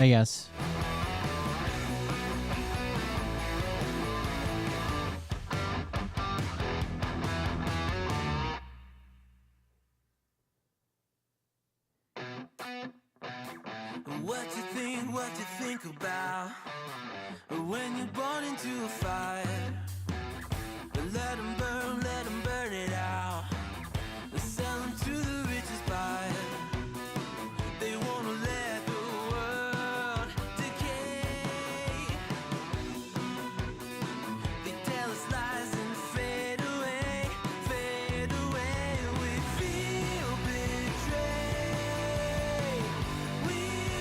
I guess. What you think about when you're born into a fire? Let them burn it out. Sell them to the richest buyer. They wanna let the world decay. They tell us lies and fade away, fade away. We feel betrayed. We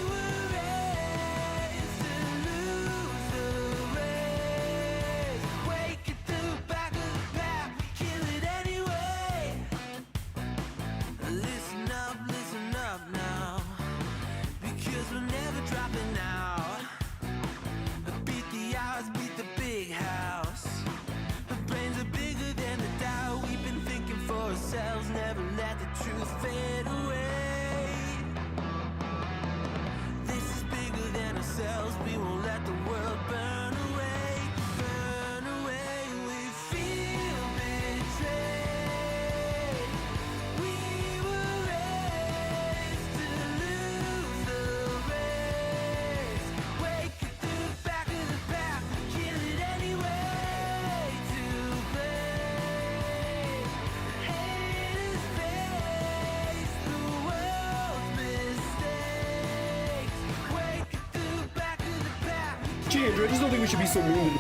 were raised to lose the race. Wake at the back of the pack, kill it anyway. Listen up now, because we're never dropping out. Beat the odds, beat the big house. The brains are bigger than the doubt. We've been thinking for ourselves, never let the truth fade away. This is bigger than ourselves, we won't let the world burn away, burn away. We feel betrayed. We were raised to lose the race. Wake at the back of the pack, kill it anyway. To blame, haters face the world's mistakes. Wake at the back of the pack. Gee, I just don't think we should be so mean.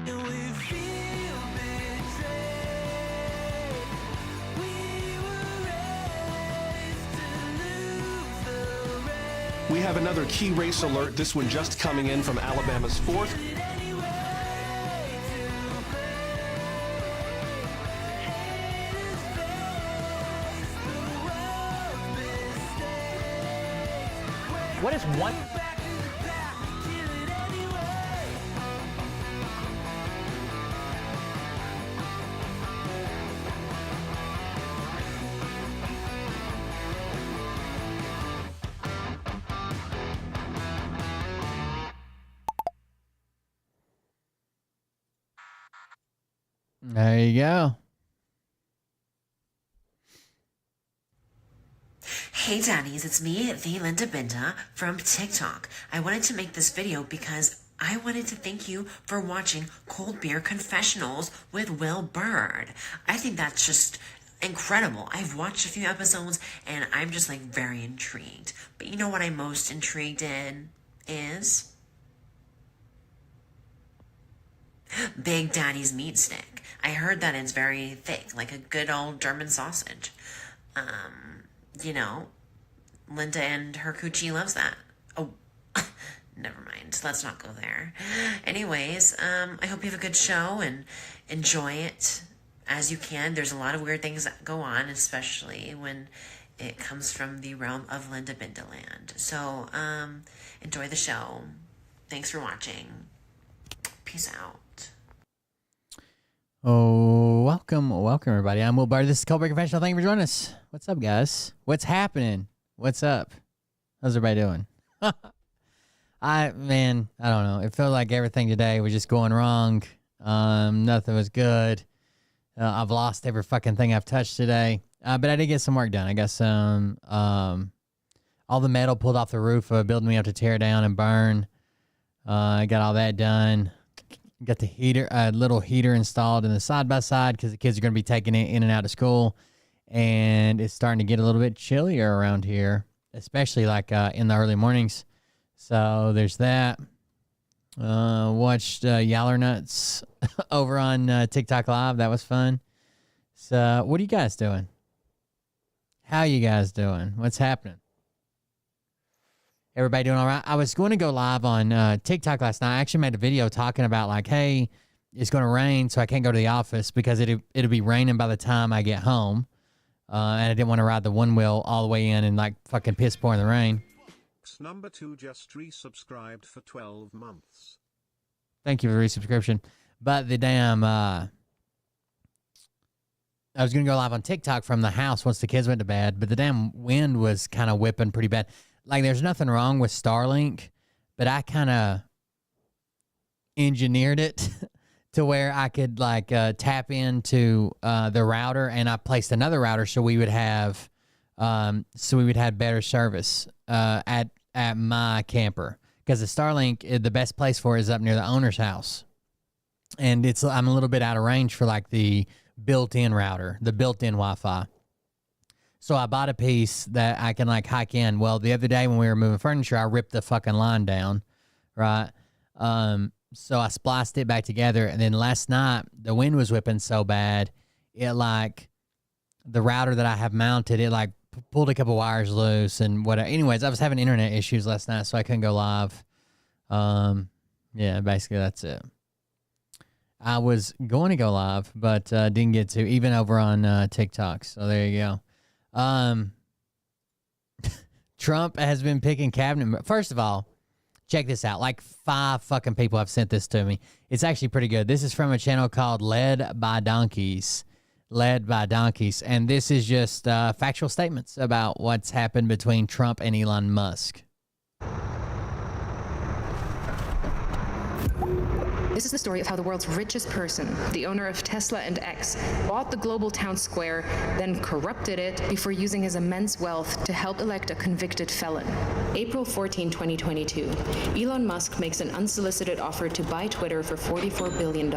And we feel betrayed. We have another key race alert, this one just coming in from Alabama's 4th. What is one? There you go. Hey Daddies, it's me, the Linda Binda from TikTok. I wanted to make this video because I wanted to thank you for watching Cold Beer Confessionals with Will Bird. I think that's just incredible. I've watched a few episodes and I'm just like very intrigued. But you know what I'm most intrigued in is Big Daddy's meat stick. I heard that it's very thick, like a good old German sausage. You know, Linda and her coochie loves that. Oh, never mind. Let's not go there. Anyways, I hope you have a good show and enjoy it as you can. There's a lot of weird things that go on, especially when it comes from the realm of Linda Bindaland. So, enjoy the show. Thanks for watching. Peace out. Oh, welcome everybody. I'm Will Bird. This is Cold Beer Confessional. Thank you for joining us. What's up, guys? What's happening? What's up? How's everybody doing? I don't know. It felt like everything today was just going wrong. Nothing was good. I've lost every fucking thing I've touched today. But I did get some work done. I got some, all the metal pulled off the roof of a building we have to tear down and burn. I got all that done. Got the heater, little heater installed in the side-by-side because the kids are going to be taking it in and out of school. And it's starting to get a little bit chillier around here, especially like in the early mornings. So there's that. Watched Yaller Nuts over on TikTok Live. That was fun. So what are you guys doing? How you guys doing? What's happening? Everybody doing all right? I was going to go live on TikTok last night. I actually made a video talking about like, hey, it's going to rain, so I can't go to the office because it'll be raining by the time I get home. And I didn't want to ride the one wheel all the way in and like fucking piss pour in the rain. Number 2 just resubscribed for 12 months. Thank you for the resubscription. But the damn, I was going to go live on TikTok from the house once the kids went to bed, but the damn wind was kind of whipping pretty bad. Like, there's nothing wrong with Starlink, but I kind of engineered it to where I could, like, tap into the router, and I placed another router so we would have better service at my camper. Because the Starlink, the best place for it is up near the owner's house. And I'm a little bit out of range for, like, the built-in router, the built-in Wi-Fi. So I bought a piece that I can like hike in. Well, the other day when we were moving furniture, I ripped the fucking line down, right? So I spliced it back together. And then last night, the wind was whipping so bad, it like, the router that I have mounted, it like pulled a couple wires loose and whatever. Anyways, I was having internet issues last night, so I couldn't go live. Yeah, basically that's it. I was going to go live, but didn't get to, even over on TikTok. So there you go. Trump has been picking cabinet. First of all, check this out. Like 5 fucking people have sent this to me. It's actually pretty good. This is from a channel called Led by Donkeys. And this is just factual statements about what's happened between Trump and Elon Musk. This is the story of how the world's richest person, the owner of Tesla and X, bought the global town square, then corrupted it before using his immense wealth to help elect a convicted felon. April 14, 2022, Elon Musk makes an unsolicited offer to buy Twitter for $44 billion.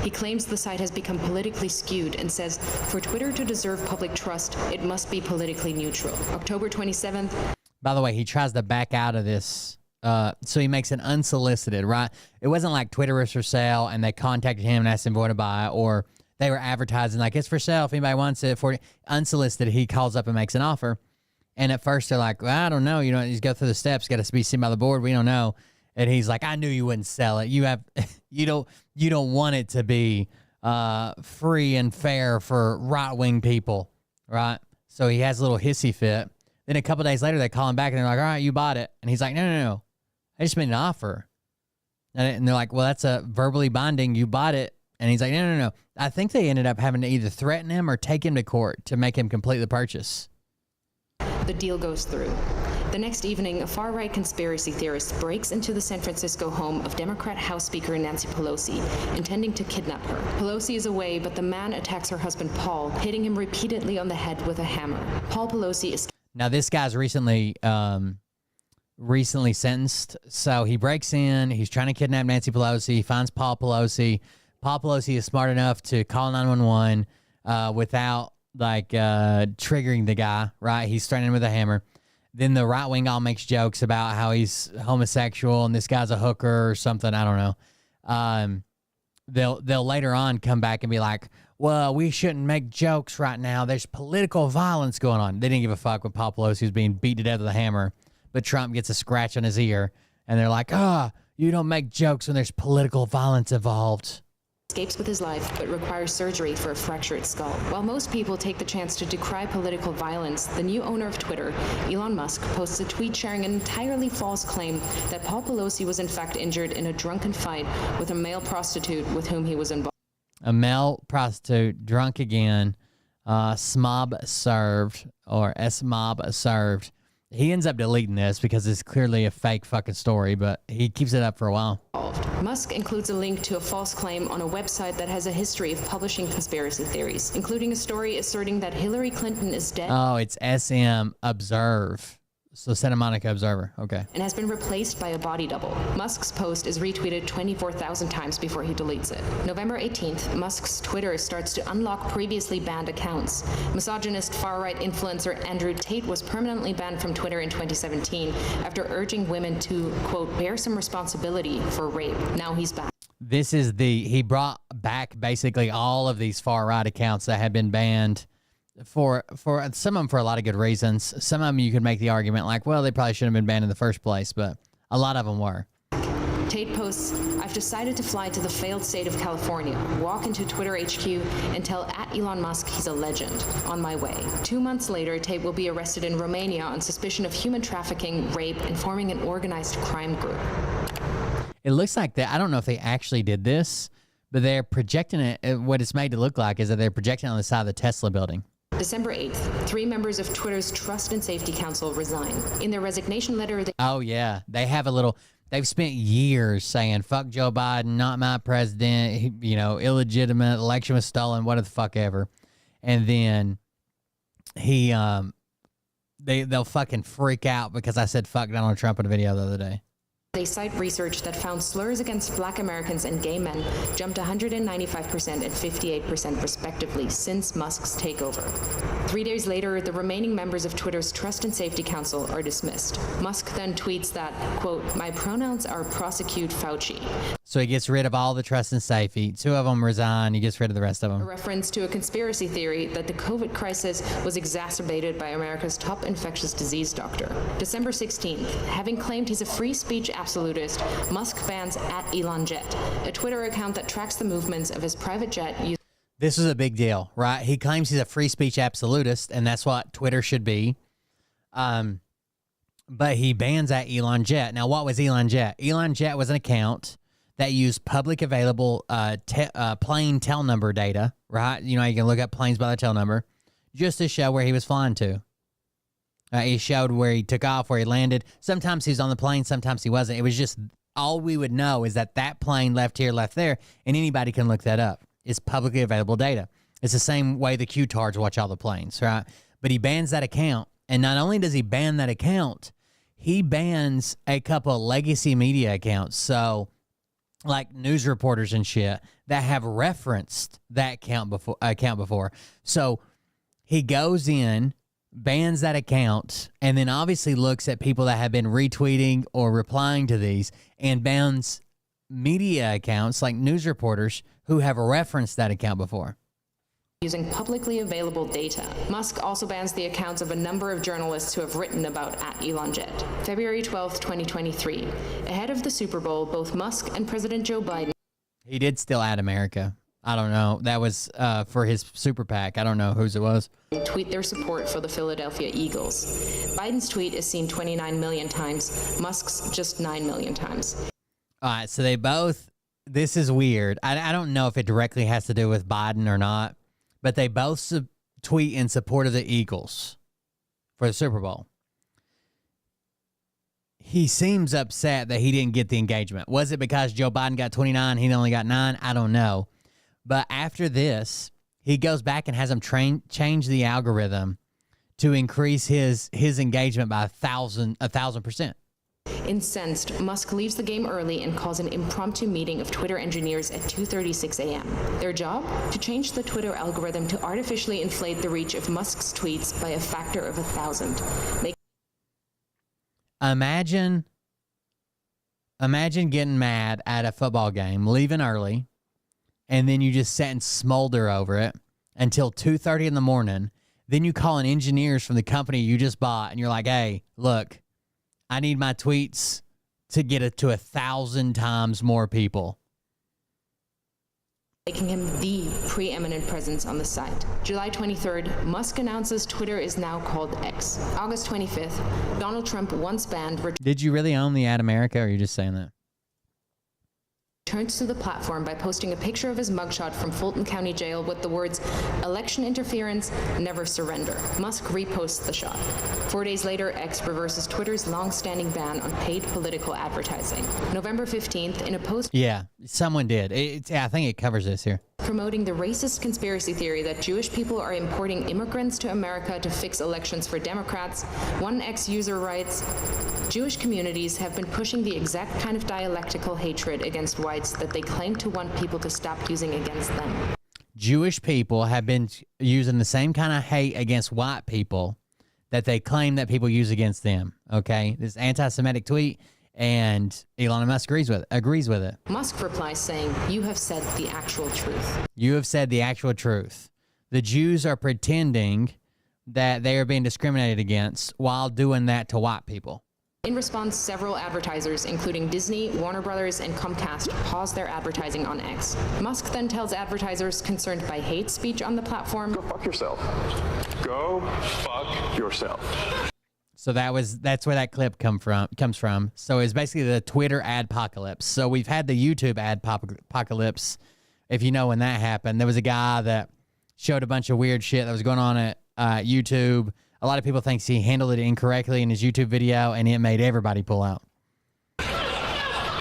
He claims the site has become politically skewed and says, for Twitter to deserve public trust, it must be politically neutral. October 27th. By the way, he tries to back out of this. So he makes an unsolicited, right? It wasn't like Twitter was for sale and they contacted him and asked him to buy, or they were advertising like it's for sale if anybody wants it. For unsolicited, he calls up and makes an offer. And at first they're like, well, I don't know. You know, you go through the steps, got to be seen by the board. We don't know. And he's like, I knew you wouldn't sell it. You have, you don't want it to be free and fair for right-wing people, right? So he has a little hissy fit. Then a couple days later, they call him back and they're like, all right, you bought it. And he's like, no. I just made an offer. And they're like, well, that's a verbally binding. You bought it. And he's like, no. I think they ended up having to either threaten him or take him to court to make him complete the purchase. The deal goes through. The next evening, a far-right conspiracy theorist breaks into the San Francisco home of Democrat House Speaker Nancy Pelosi, intending to kidnap her. Pelosi is away, but the man attacks her husband Paul, hitting him repeatedly on the head with a hammer. Paul Pelosi is... Now, this guy's recently sentenced, so he breaks in. He's trying to kidnap Nancy Pelosi. He finds Paul Pelosi. Paul Pelosi is smart enough to call 911 without triggering the guy, right? He's threatening him with a hammer. Then the right wing all makes jokes about how he's homosexual and this guy's a hooker or something. I don't know. They'll later on come back and be like, well, we shouldn't make jokes right now. There's political violence going on. They didn't give a fuck when Paul Pelosi was being beat to death with a hammer, but Trump gets a scratch on his ear, and they're like, you don't make jokes when there's political violence involved. Escapes with his life, but requires surgery for a fractured skull. While most people take the chance to decry political violence, the new owner of Twitter, Elon Musk, posts a tweet sharing an entirely false claim that Paul Pelosi was in fact injured in a drunken fight with a male prostitute with whom he was involved. A male prostitute, drunk again, SMOB served, or SMOB served. He ends up deleting this because it's clearly a fake fucking story, but he keeps it up for a while. Musk includes a link to a false claim on a website that has a history of publishing conspiracy theories, including a story asserting that Hillary Clinton is dead. Oh, it's SM Observe. So Santa Monica Observer. Okay. And has been replaced by a body double. Musk's post is retweeted 24,000 times before he deletes it. November 18th, Musk's Twitter starts to unlock previously banned accounts. Misogynist far-right influencer Andrew Tate was permanently banned from Twitter in 2017 after urging women to, quote, bear some responsibility for rape. Now he's back. He brought back basically all of these far-right accounts that had been banned for some of them for a lot of good reasons. Some of them you could make the argument like, well, they probably shouldn't have been banned in the first place, but a lot of them were. Tate posts, I've decided to fly to the failed state of California, walk into Twitter HQ, and tell @Elon Musk he's a legend. On my way. 2 months later, Tate will be arrested in Romania on suspicion of human trafficking, rape, and forming an organized crime group. It looks like that. I don't know if they actually did this, but they're projecting it. What it's made to look like is that they're projecting it on the side of the Tesla building. December 8th, 3 members of Twitter's Trust and Safety Council resign. In their resignation letter, Oh, yeah. They've spent years saying, fuck Joe Biden, not my president, illegitimate, election was stolen, what the fuck ever. And then they'll fucking freak out because I said fuck Donald Trump in a video the other day. They cite research that found slurs against Black Americans and gay men jumped 195% and 58% respectively since Musk's takeover. 3 days later, the remaining members of Twitter's Trust and Safety Council are dismissed. Musk then tweets that, quote, my pronouns are prosecute Fauci. So he gets rid of all the trust and safety. 2 of them resign. He gets rid of the rest of them. A reference to a conspiracy theory that the COVID crisis was exacerbated by America's top infectious disease doctor. December 16th, having claimed he's a free speech absolutist, Musk bans @ElonJet, a Twitter account that tracks the movements of his private jet. This is a big deal, right? He claims he's a free speech absolutist, and that's what Twitter should be. But he bans @ElonJet. Now, what was ElonJet? ElonJet was an account that used public available plane tail number data, right? You can look up planes by their tail number, just to show where he was flying to. He showed where he took off, where he landed. Sometimes he was on the plane, sometimes he wasn't. It was just, all we would know is that plane left here, left there, and anybody can look that up. It's publicly available data. It's the same way the Q-tards watch all the planes, right? But he bans that account, and not only does he ban that account, he bans a couple of legacy media accounts. So, like news reporters and shit that have referenced that account before. So he goes in, bans that account, and then obviously looks at people that have been retweeting or replying to these and bans media accounts like news reporters who have referenced that account before. using publicly available data. Musk also bans the accounts of a number of journalists who have written about @ElonJet. February 12, 2023. Ahead of the Super Bowl, both Musk and President Joe Biden. He did still add America. I don't know. That was for his super PAC. I don't know whose it was. Tweet their support for the Philadelphia Eagles. Biden's tweet is seen 29 million times. Musk's just 9 million times. All right, so they both. This is weird. I don't know if it directly has to do with Biden or not, but they both tweet in support of the Eagles for the Super Bowl. He seems upset that he didn't get the engagement. Was it because Joe Biden got 29, he only got 9? I don't know. But after this, he goes back and has him change the algorithm to increase his engagement by 1,000%. Incensed, Musk leaves the game early and calls an impromptu meeting of Twitter engineers at 2:36 a.m. Their job? To change the Twitter algorithm to artificially inflate the reach of Musk's tweets by a factor of 1,000. Imagine getting mad at a football game, leaving early, and then you just sit and smolder over it until 2:30 in the morning. Then you call in engineers from the company you just bought, and you're like, hey, look, I need my tweets to get it to 1,000 times more people. Making him the preeminent presence on the site. July 23rd, Musk announces Twitter is now called X. August 25th, Donald Trump once banned Did you really own the Ad America, or are you just saying that? returns to the platform by posting a picture of his mugshot from Fulton County Jail with the words, "Election interference, never surrender." Musk reposts the shot. 4 days later, X reverses Twitter's long-standing ban on paid political advertising. November 15th, in a post Yeah, someone did. I think it covers this here. promoting the racist conspiracy theory that Jewish people are importing immigrants to America to fix elections for Democrats, one ex-user writes, Jewish communities have been pushing the exact kind of dialectical hatred against whites that they claim to want people to stop using against them. Jewish people have been using the same kind of hate against white people that they claim that people use against them. Okay? This anti-Semitic tweet, and Elon Musk agrees with it. Musk replies saying, "You have said the actual truth." You have said the actual truth. The Jews are pretending that they are being discriminated against while doing that to white people. In response, several advertisers, including Disney, Warner Brothers, and Comcast, paused their advertising on X. Musk then tells advertisers concerned by hate speech on the platform, Go fuck yourself. Go fuck yourself. So that's where that clip comes from. So it's basically the Twitter adpocalypse. So we've had the YouTube adpocalypse. If you know when that happened, there was a guy that showed a bunch of weird shit that was going on at YouTube. A lot of people think he handled it incorrectly in his YouTube video, and it made everybody pull out.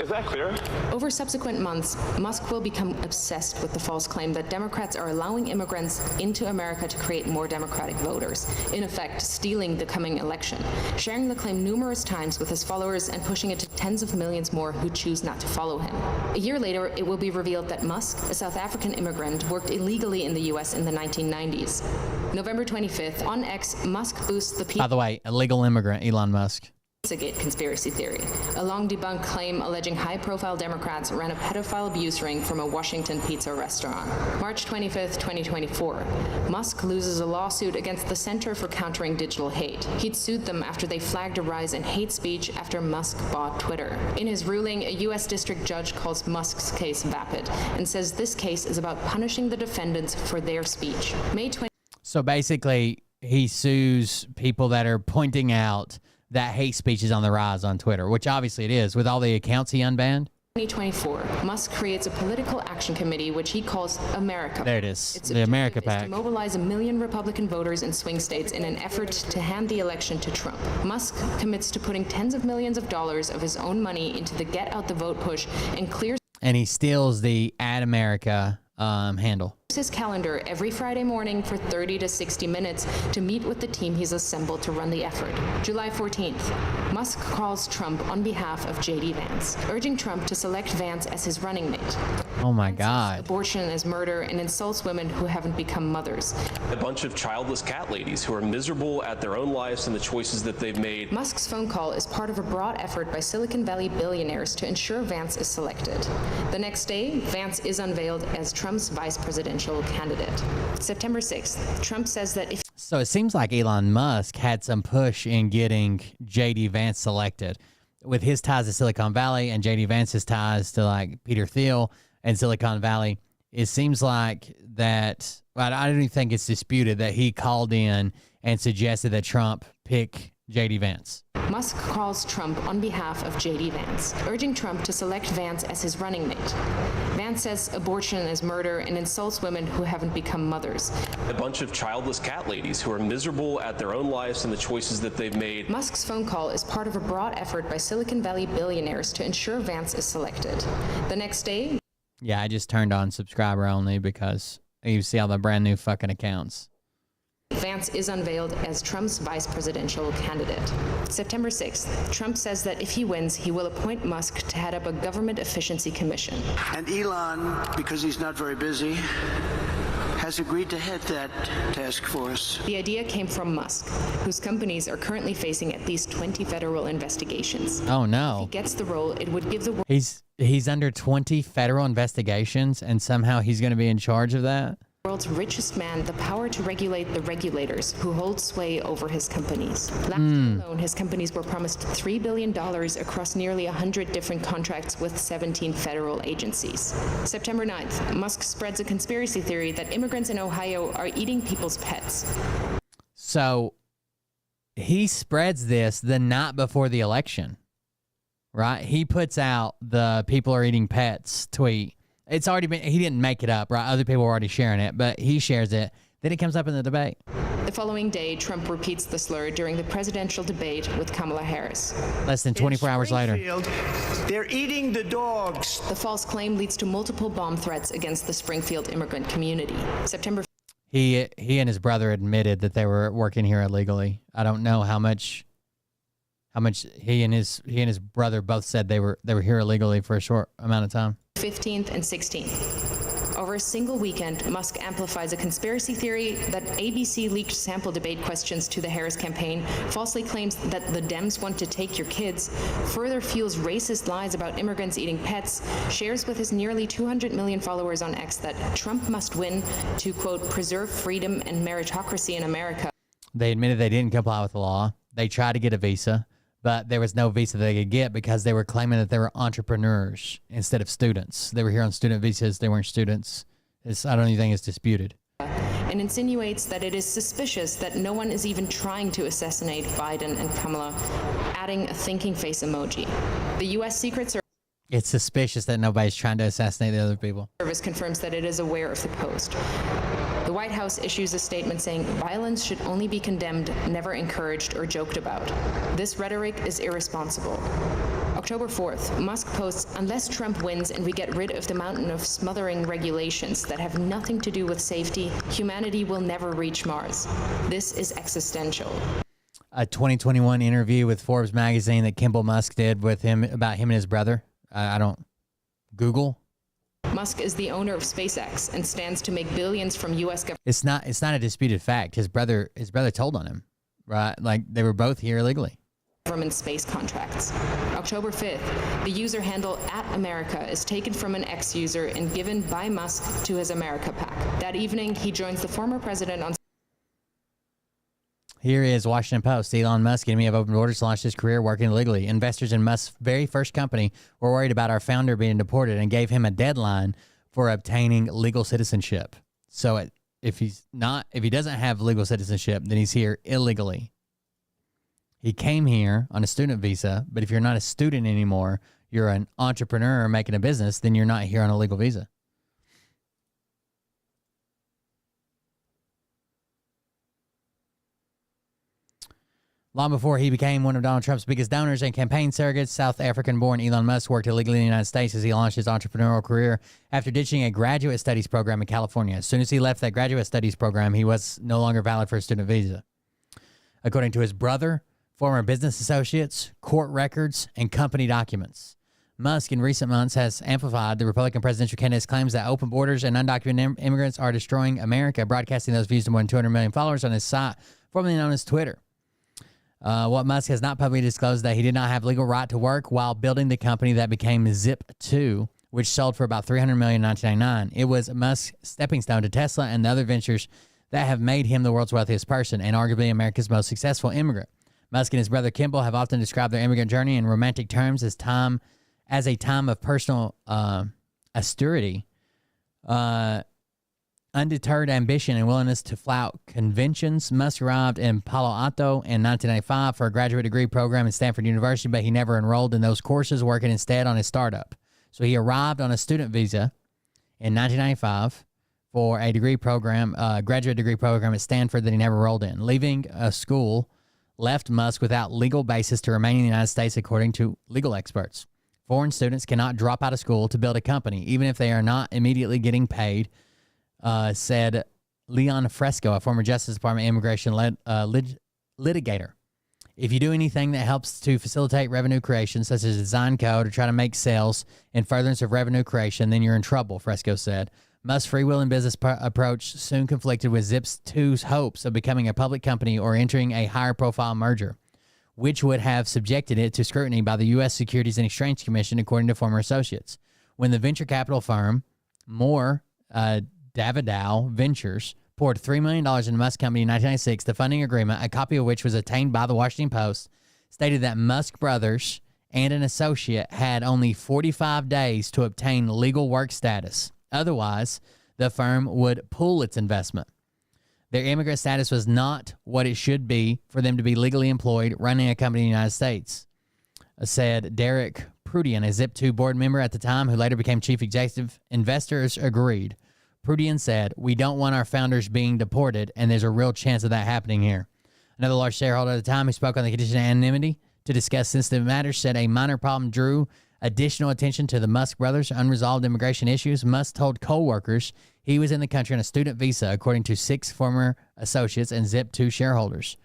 Is that clear? Over subsequent months, Musk will become obsessed with the false claim that Democrats are allowing immigrants into America to create more Democratic voters, in effect, stealing the coming election, sharing the claim numerous times with his followers and pushing it to tens of millions more who choose not to follow him. A year later, it will be revealed that Musk, a South African immigrant, worked illegally in the U.S. in the 1990s. November 25th, on X, Musk boosts the By the way, illegal immigrant, Elon Musk. Pizzagate conspiracy theory, a long-debunked claim alleging high-profile Democrats ran a pedophile abuse ring from a Washington pizza restaurant. March 25th, 2024. Musk loses a lawsuit against the Center for Countering Digital Hate. He'd sued them after they flagged a rise in hate speech after Musk bought Twitter. In his ruling, a U.S. district judge calls Musk's case vapid and says this case is about punishing the defendants for their speech. May 20. So basically, he sues people that are pointing out that hate speech is on the rise on Twitter, which obviously it is with all the accounts he unbanned. 2024, Musk creates a political action committee, which he calls America. There it is, Its the America objective is PAC. to mobilize 1 million Republican voters in swing states in an effort to hand the election to Trump. Musk commits to putting tens of millions of dollars of his own money into the Get Out the Vote push and clears And he steals the Ad America handle. his calendar every Friday morning for 30 to 60 minutes to meet with the team he's assembled to run the effort. July 14th, Musk calls Trump on behalf of J.D. Vance, urging Trump to select Vance as his running mate. Oh my God. Abortion as murder and insults women who haven't become mothers. A bunch of childless cat ladies who are miserable at their own lives and the choices that they've made. Musk's phone call is part of a broad effort by Silicon Valley billionaires to ensure Vance is selected. The next day, Vance is unveiled as Trump's vice presidential presidential candidate. September 6th, Trump says that if So it seems like Elon Musk had some push in getting J.D. Vance selected. With his ties to Silicon Valley and J.D. Vance's ties to like Peter Thiel and Silicon Valley, it seems like that, well, I don't even think it's disputed that he called in and suggested that Trump pick J.D. Vance. Musk calls Trump on behalf of J.D. Vance, urging Trump to select Vance as his running mate. Vance says abortion is murder and insults women who haven't become mothers. A bunch of childless cat ladies who are miserable at their own lives and the choices that they've made. Musk's phone call is part of a broad effort by Silicon Valley billionaires to ensure Vance is selected. The next day, Yeah, I just turned on subscriber only because you see all the brand new fucking accounts. Vance is unveiled as Trump's vice presidential candidate. September 6th, Trump says that if he wins, he will appoint Musk to head up a government efficiency commission. And Elon, because he's not very busy, has agreed to head that task force. The idea came from Musk, whose companies are currently facing at least 20 federal investigations. Oh If no. he gets the role, it would give the world He's under 20 federal investigations and somehow he's going to be in charge of that? world's richest man the power to regulate the regulators who hold sway over his companies. Last year alone, his companies were promised $3 billion across nearly 100 different contracts with 17 federal agencies. September 9th, Musk spreads a conspiracy theory that immigrants in Ohio are eating people's pets. So he spreads this the night before the election, right? He puts out the people are eating pets tweet. It's already been, he didn't make it up, right? Other people were already sharing it, but he shares it. Then it comes up in the debate. The following day, Trump repeats the slur during the presidential debate with Kamala Harris. Less than 24 hours later. They're eating the dogs. The false claim leads to multiple bomb threats against the Springfield immigrant community. September He and his brother admitted that they were working here illegally. I don't know how much he and his brother both said they were here illegally for a short amount of time. 15th and 16th. Over a single weekend, Musk amplifies a conspiracy theory that ABC leaked sample debate questions to the Harris campaign, falsely claims that the Dems want to take your kids, further fuels racist lies about immigrants eating pets, shares with his nearly 200 million followers on X that Trump must win to, quote, preserve freedom and meritocracy in America. They admitted they didn't comply with the law. They tried to get a visa, but there was no visa they could get because they were claiming that they were entrepreneurs instead of students. They were here on student visas. They weren't students. I don't even think it's disputed. And insinuates that it is suspicious that no one is even trying to assassinate Biden and Kamala, adding a thinking face emoji. The U.S. Secret It's suspicious that nobody's trying to assassinate the other people. Service confirms that it is aware of the post. The White House issues a statement saying violence should only be condemned, never encouraged or joked about. This rhetoric is irresponsible. October 4th, Musk posts, unless Trump wins and we get rid of the mountain of smothering regulations that have nothing to do with safety, humanity will never reach Mars. This is existential. A 2021 interview with Forbes magazine that Kimball Musk did with him about him and his brother. I don't Google. Musk is the owner of SpaceX and stands to make billions from U.S. government. It's not a disputed fact. His brother told on him, right? Like they were both here illegally. Government space contracts. October 5th, the user handle @America is taken from an X user and given by Musk to his America PAC. That evening, he joins the former president on. Here is Washington Post. Elon Musk, enemy of open borders, launched his career working illegally. Investors in Musk's very first company were worried about our founder being deported and gave him a deadline for obtaining legal citizenship. So if he doesn't have legal citizenship, then he's here illegally. He came here on a student visa, but if you're not a student anymore, you're an entrepreneur making a business, then you're not here on a legal visa. Long before he became one of Donald Trump's biggest donors and campaign surrogates, South African-born Elon Musk worked illegally in the United States as he launched his entrepreneurial career after ditching a graduate studies program in California. As soon as he left that graduate studies program, he was no longer valid for a student visa. According to his brother, former business associates, court records, and company documents, Musk in recent months has amplified the Republican presidential candidate's claims that open borders and undocumented immigrants are destroying America, broadcasting those views to more than 200 million followers on his site, formerly known as Twitter. What Musk has not publicly disclosed that he did not have legal right to work while building the company that became Zip2, which sold for about $300 million in 1999. It was Musk's stepping stone to Tesla and the other ventures that have made him the world's wealthiest person and arguably America's most successful immigrant. Musk and his brother Kimball have often described their immigrant journey in romantic terms as a time of personal austerity, undeterred ambition, and willingness to flout conventions. Musk arrived in Palo Alto in 1995 for a graduate degree program at Stanford University, but he never enrolled in those courses, working instead on his startup. So he arrived on a student visa in 1995 for a degree program, graduate degree program at Stanford that he never enrolled in. Leaving a school left Musk without legal basis to remain in the United States, according to legal experts. Foreign students cannot drop out of school to build a company, even if they are not immediately getting paid, said Leon Fresco, a former Justice Department immigration litigator. If you do anything that helps to facilitate revenue creation, such as design code or try to make sales in furtherance of revenue creation, then you're in trouble, Fresco said. Musk's freewheeling business approach soon conflicted with Zip2's hopes of becoming a public company or entering a higher-profile merger, which would have subjected it to scrutiny by the U.S. Securities and Exchange Commission, according to former associates. When the venture capital firm Davidow Ventures poured $3 million into Musk Company in 1996, the funding agreement, a copy of which was obtained by the Washington Post, stated that Musk brothers and an associate had only 45 days to obtain legal work status. Otherwise, the firm would pull its investment. Their immigrant status was not what it should be for them to be legally employed running a company in the United States, said Derek Prudian, a Zip2 board member at the time who later became chief executive. Investors agreed. Prudian said, "We don't want our founders being deported, and there's a real chance of that happening here." Another large shareholder at the time who spoke on the condition of anonymity to discuss sensitive matters said a minor problem drew additional attention to the Musk brothers' unresolved immigration issues. Musk told co-workers he was in the country on a student visa, according to 6 former associates and Zip2 shareholders.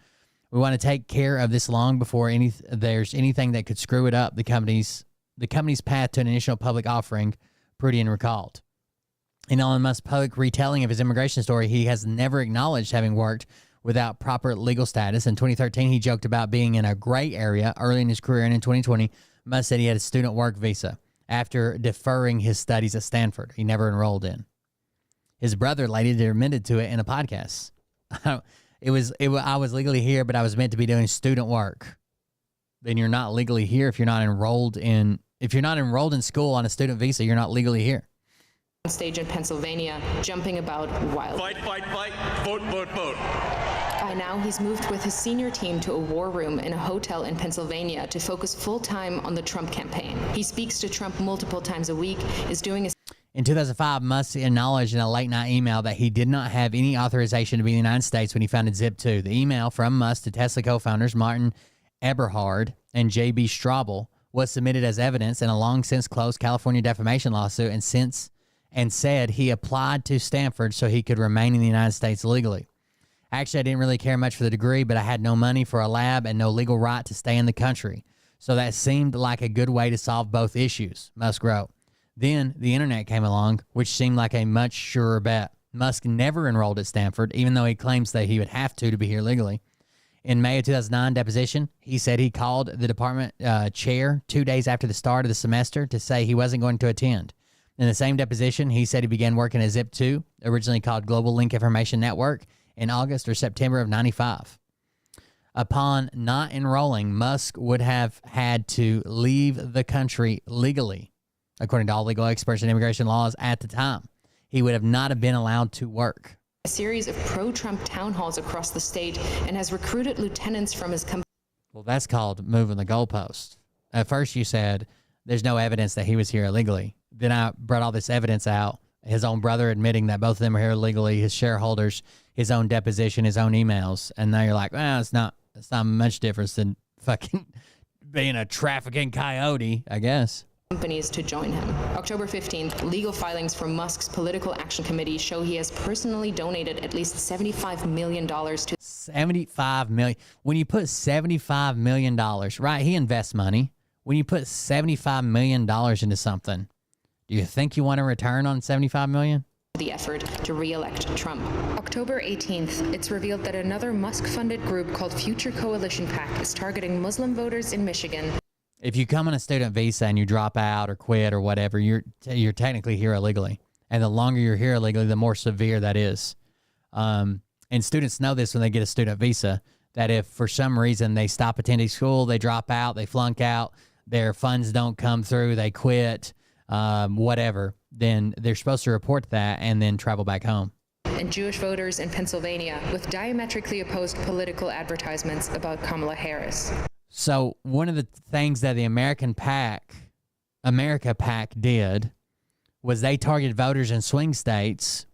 "We want to take care of this long before there's anything that could screw it up, the company's path to an initial public offering," Prudian recalled. In Elon Musk's public retelling of his immigration story, he has never acknowledged having worked without proper legal status. In 2013, he joked about being in a gray area early in his career, and in 2020, Musk said he had a student work visa after deferring his studies at Stanford he never enrolled in. His brother later admitted to it in a podcast. I was legally here, but I was meant to be doing student work. Then you're not legally here if you're not enrolled in school on a student visa. You're not legally here. Stage in Pennsylvania, jumping about wildly. Fight, vote. By now, he's moved with his senior team to a war room in a hotel in Pennsylvania to focus full-time on the Trump campaign. He speaks to Trump multiple times a week, is doing a... In 2005, Musk acknowledged in a late-night email that he did not have any authorization to be in the United States when he founded Zip2. The email from Musk to Tesla co-founders Martin Eberhard and J.B. Straubel was submitted as evidence in a long-since-closed California defamation lawsuit and said he applied to Stanford so he could remain in the United States legally. "Actually, I didn't really care much for the degree, but I had no money for a lab and no legal right to stay in the country. So that seemed like a good way to solve both issues," Musk wrote. Then the internet came along, which seemed like a much surer bet. Musk never enrolled at Stanford, even though he claims that he would have to be here legally. In May of 2009 deposition, he said he called the department chair 2 days after the start of the semester to say he wasn't going to attend. In the same deposition, he said he began working at Zip2, originally called Global Link Information Network, in August or September of 95. Upon not enrolling, Musk would have had to leave the country legally, according to all legal experts in immigration laws at the time. He would have not have been allowed to work. A series of pro-Trump town halls across the state and has recruited lieutenants from his company. Well, that's called moving the goalpost. At first you said there's no evidence that he was here illegally. Then I brought all this evidence out, his own brother admitting that both of them are here illegally, his shareholders, his own deposition, his own emails. And now you're like, well, it's not much difference than fucking being a trafficking coyote, I guess. Companies to join him. October 15th, legal filings from Musk's Political Action Committee show he has personally donated at least $75 million to... $75 million. When you put $75 million, right, he invests money. When you put $75 million into something, do you think you want a return on $75 million? The effort to re-elect Trump. October 18th, it's revealed that another Musk-funded group called Future Coalition PAC is targeting Muslim voters in Michigan. If you come on a student visa and you drop out or quit or whatever, you're technically here illegally. And the longer you're here illegally, the more severe that is. And students know this when they get a student visa, that if for some reason they stop attending school, they drop out, they flunk out, their funds don't come through, they quit, whatever, then they're supposed to report that and then travel back home. And Jewish voters in Pennsylvania with diametrically opposed political advertisements about Kamala Harris. So one of the things that the America PAC did was they targeted voters in swing states,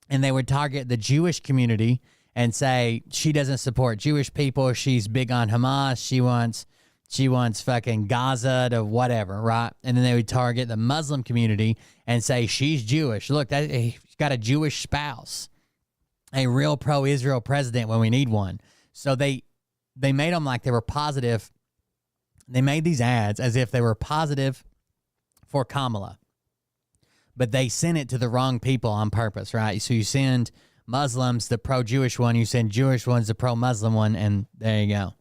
and they would target the Jewish community and say she doesn't support Jewish people, she's big on Hamas, she wants fucking Gaza to whatever, right? And then they would target the Muslim community and say she's Jewish. Look, she's got a Jewish spouse, a real pro-Israel president when we need one. So they made them like they were positive. They made these ads as if they were positive for Kamala, but they sent it to the wrong people on purpose, right? So you send Muslims the pro-Jewish one, you send Jewish ones the pro-Muslim one, and there you go.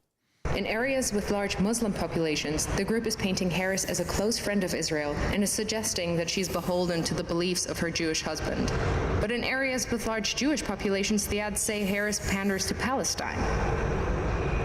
In areas with large Muslim populations, the group is painting Harris as a close friend of Israel and is suggesting that she's beholden to the beliefs of her Jewish husband. But in areas with large Jewish populations, the ads say Harris panders to Palestine.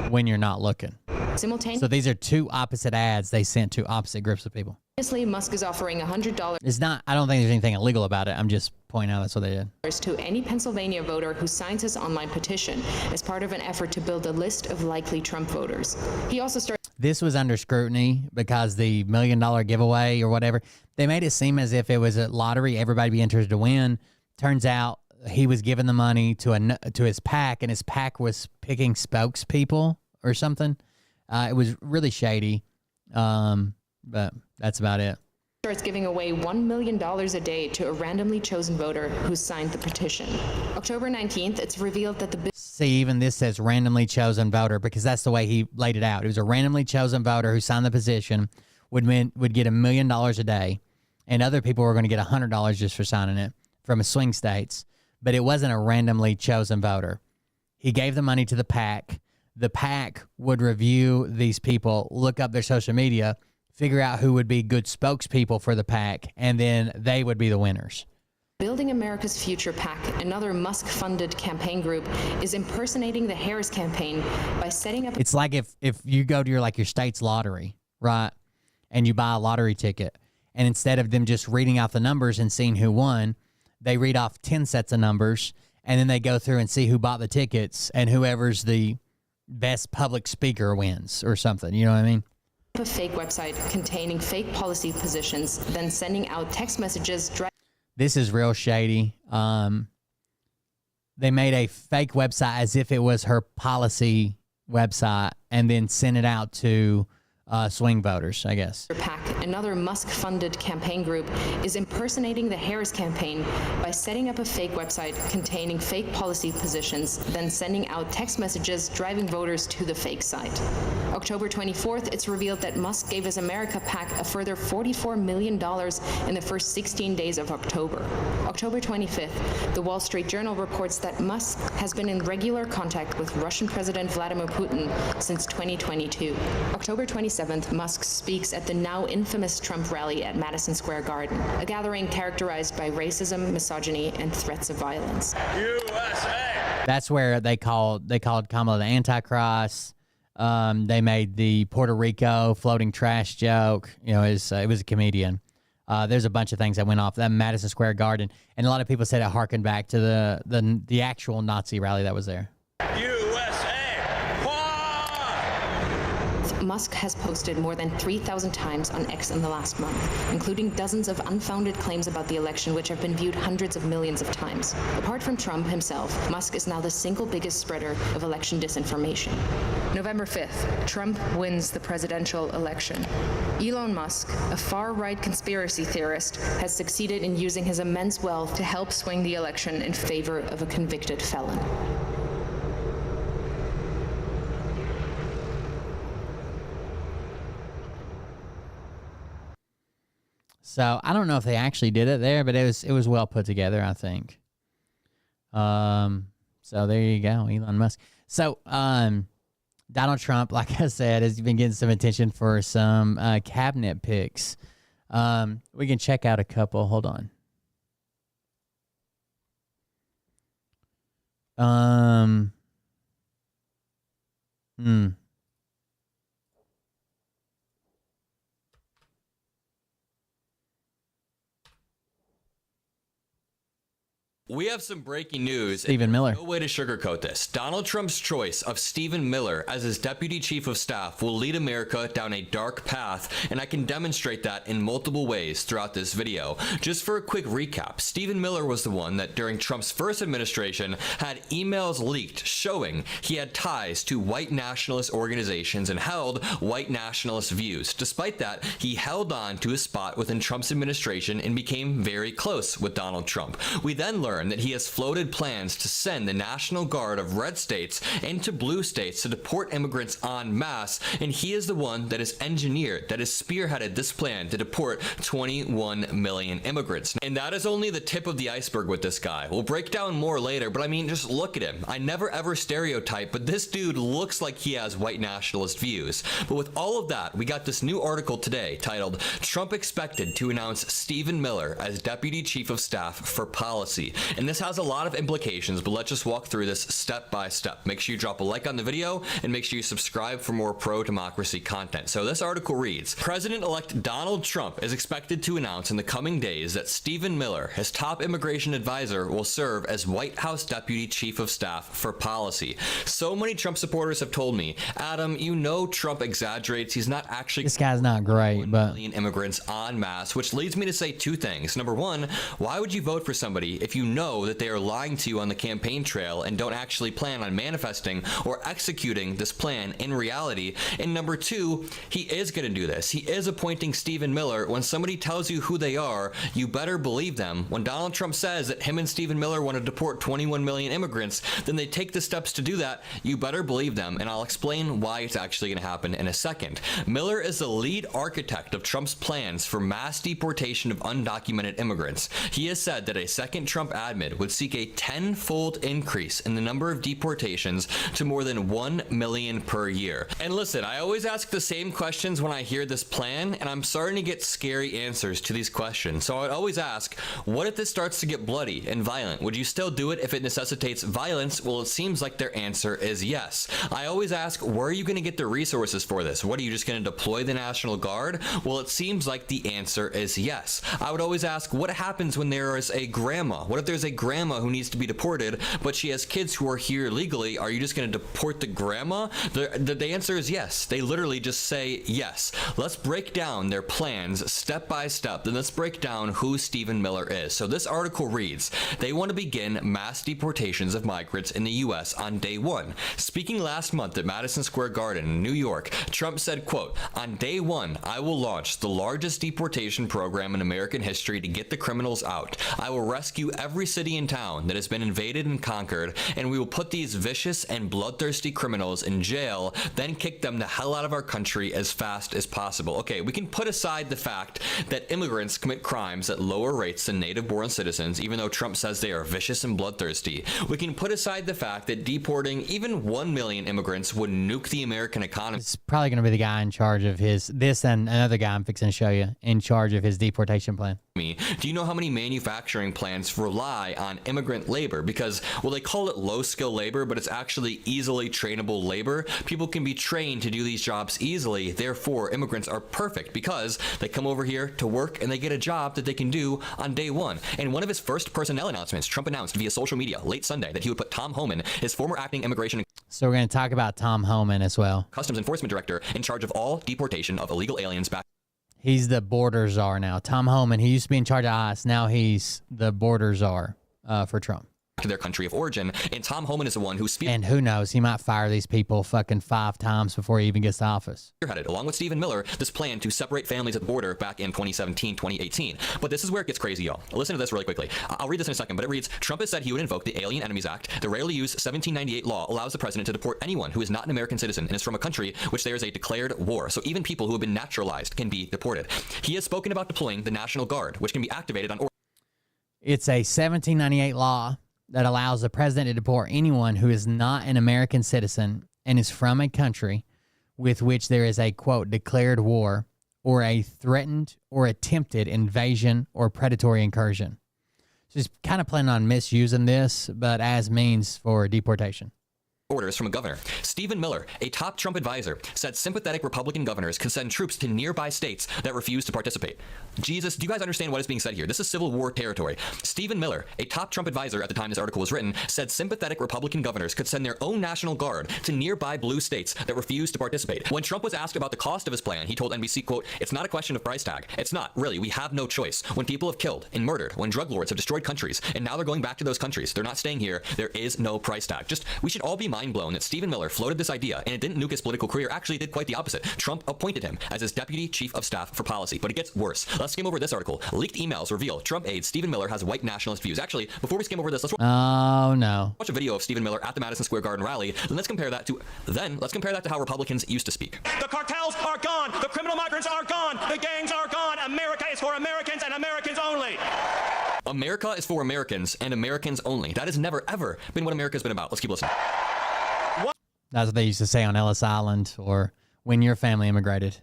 When you're not looking. Simultaneously, So these are two opposite ads they sent to opposite groups of people. Musk is offering $100 It's not, I don't think there's anything illegal about it. I'm just pointing out that's what they did. to any Pennsylvania voter who signs his online petition as part of an effort to build a list of likely Trump voters. He also started. This was under scrutiny because the $1 million giveaway or whatever, they made it seem as if it was a lottery, everybody be interested to win. Turns out he was giving the money to his PAC, and his PAC was picking spokespeople or something. It was really shady, but that's about it. Starts giving away $1 million a day to a randomly chosen voter who signed the petition. October 19th, it's revealed that the See, even this says randomly chosen voter because that's the way he laid it out. It was a randomly chosen voter who signed the petition would get $1 million a day, and other people were going to get $100 just for signing it from a swing states. But it wasn't a randomly chosen voter. He gave the money to the PAC. The PAC would review these people, look up their social media, figure out who would be good spokespeople for the PAC, and then they would be the winners. Building America's Future PAC, another Musk-funded campaign group, is impersonating the Harris campaign by setting up. It's like if you go to your state's lottery, right, and you buy a lottery ticket, and instead of them just reading out the numbers and seeing who won, they read off 10 sets of numbers, and then they go through and see who bought the tickets, and whoever's the best public speaker wins or something. You know what I mean? A fake website containing fake policy positions, then sending out text messages. This is real shady. They made a fake website as if it was her policy website and then sent it out to swing voters, I guess. PAC, another Musk-funded campaign group, is impersonating the Harris campaign by setting up a fake website containing fake policy positions, then sending out text messages driving voters to the fake site. October 24th, it's revealed that Musk gave his America PAC a further $44 million in the first 16 days of October. October 25th, the Wall Street Journal reports that Musk has been in regular contact with Russian President Vladimir Putin since 2022. October 27th, Musk speaks at the now infamous Trump rally at Madison Square Garden, a gathering characterized by racism, misogyny, and threats of violence. USA! That's where they called Kamala the Antichrist. They made the Puerto Rico floating trash joke. You know, it was a comedian. There's a bunch of things that went off that Madison Square Garden, and a lot of people said it harkened back to the actual Nazi rally that was there. Musk has posted more than 3,000 times on X in the last month, including dozens of unfounded claims about the election which have been viewed hundreds of millions of times. Apart from Trump himself, Musk is now the single biggest spreader of election disinformation. November 5th, Trump wins the presidential election. Elon Musk, a far-right conspiracy theorist, has succeeded in using his immense wealth to help swing the election in favor of a convicted felon. So I don't know if they actually did it there, but it was well put together, I think. So there you go, Elon Musk. So Donald Trump, like I said, has been getting some attention for some cabinet picks. We can check out a couple. Hold on. We have some breaking news. Stephen Miller. No way to sugarcoat this. Donald Trump's choice of Stephen Miller as his deputy chief of staff will lead America down a dark path, and I can demonstrate that in multiple ways throughout this video. Just for a quick recap, Stephen Miller was the one that during Trump's first administration had emails leaked showing he had ties to white nationalist organizations and held white nationalist views. Despite that, he held on to his spot within Trump's administration and became very close with Donald Trump. We then learned that he has floated plans to send the National Guard of red states into blue states to deport immigrants en masse, and he is the one that has engineered, that has spearheaded this plan to deport 21 million immigrants. And that is only the tip of the iceberg with this guy. We'll break down more later, but I mean, just look at him. I never ever stereotype, but this dude looks like he has white nationalist views. But with all of that, we got this new article today titled, "Trump Expected to Announce Stephen Miller as Deputy Chief of Staff for Policy." And this has a lot of implications, but let's just walk through this step by step. Make sure you drop a like on the video and make sure you subscribe for more pro-democracy content. So this article reads, President-elect Donald Trump is expected to announce in the coming days that Stephen Miller, his top immigration advisor, will serve as White House Deputy Chief of Staff for Policy. So many Trump supporters have told me, Adam, you know Trump exaggerates. He's not actually... This guy's not great, 1 but... million immigrants en masse, which leads me to say two things. Number one, why would you vote for somebody if you know that they are lying to you on the campaign trail and don't actually plan on manifesting or executing this plan in reality? And number two, he is going to do this. He is appointing Stephen Miller. When somebody tells you who they are, you better believe them. When Donald Trump says that him and Stephen Miller want to deport 21 million immigrants, then they take the steps to do that. You better believe them, and I'll explain why it's actually going to happen in a second. Miller is the lead architect of Trump's plans for mass deportation of undocumented immigrants. He has said that a second Trump admin would seek a 10-fold increase in the number of deportations to more than 1 million per year. And listen, I always ask the same questions when I hear this plan, and I'm starting to get scary answers to these questions. So I would always ask, what if this starts to get bloody and violent? Would you still do it if it necessitates violence? Well, it seems like their answer is yes. I always ask, where are you going to get the resources for this? What, are you just going to deploy the National Guard? Well, it seems like the answer is yes. I would always ask, what happens when there is a grandma? What if there's a grandma who needs to be deported, but she has kids who are here legally? Are you just going to deport the grandma? The answer is yes. They literally just say yes. Let's break down their plans step by step, then let's break down who Stephen Miller is. So this article reads, they want to begin mass deportations of migrants in the U.S. on day one. Speaking last month at Madison Square Garden in New York, Trump said, quote, on day one, I will launch the largest deportation program in American history to get the criminals out. I will rescue every city and town that has been invaded and conquered, and we will put these vicious and bloodthirsty criminals in jail, then kick them the hell out of our country as fast as possible. Okay, we can put aside the fact that immigrants commit crimes at lower rates than native-born citizens, even though Trump says they are vicious and bloodthirsty. We can put aside the fact that deporting even 1 million immigrants would nuke the American economy. It's probably going to be the guy in charge of this and another guy I'm fixing to show you in charge of his deportation plan. Do you know how many manufacturing plants rely on immigrant labor? Because, well, they call it low-skill labor, but it's actually easily trainable labor. People can be trained to do these jobs easily. Therefore, immigrants are perfect because they come over here to work and they get a job that they can do on day one. In one of his first personnel announcements, Trump announced via social media late Sunday that he would put Tom Homan, his former acting immigration So we're going to talk about Tom Homan as well. Customs Enforcement Director, in charge of all deportation of illegal aliens back. He's the border czar now. Tom Homan, he used to be in charge of ICE. Now he's the border czar for Trump. To their country of origin, and Tom Homan is the one who and who knows, he might fire these people fucking 5 times before he even gets to office. Spearheaded, along with Stephen Miller, this plan to separate families at the border back in 2017, 2018. But this is where it gets crazy, y'all. Listen to this really quickly. I'll read this in a second, but it reads, Trump has said he would invoke the Alien Enemies Act. The rarely used 1798 law allows the president to deport anyone who is not an American citizen and is from a country which there is a declared war. So even people who have been naturalized can be deported. He has spoken about deploying the National Guard, which can be activated on... It's a 1798 law that allows the president to deport anyone who is not an American citizen and is from a country with which there is a, quote, declared war or a threatened or attempted invasion or predatory incursion. So he's kind of planning on misusing this, but as means for deportation. Orders from a governor. Stephen Miller, a top Trump advisor, said sympathetic Republican governors could send troops to nearby states that refuse to participate. Jesus, do you guys understand what is being said here? This is Civil War territory. Stephen Miller, a top Trump advisor at the time this article was written, said sympathetic Republican governors could send their own National Guard to nearby blue states that refuse to participate. When Trump was asked about the cost of his plan, he told NBC, quote, "It's not a question of price tag. It's not, really. We have no choice. When people have killed and murdered, when drug lords have destroyed countries, and now they're going back to those countries, they're not staying here. There is no price tag." We should all be mind blown that Stephen Miller floated this idea, and it didn't nuke his political career. Actually, it did quite the opposite. Trump appointed him as his deputy chief of staff for policy. But it gets worse. Let's skim over this article. Leaked emails reveal Trump aide Stephen Miller has white nationalist views. Actually, before we skim over this, let's watch a video of Stephen Miller at the Madison Square Garden rally. Then let's compare that to how Republicans used to speak. The cartels are gone. The criminal migrants are gone. The gangs are gone. America is for Americans and Americans only. America is for Americans and Americans only. That has never, ever been what America's been about. Let's keep listening. That's what they used to say on Ellis Island or when your family immigrated.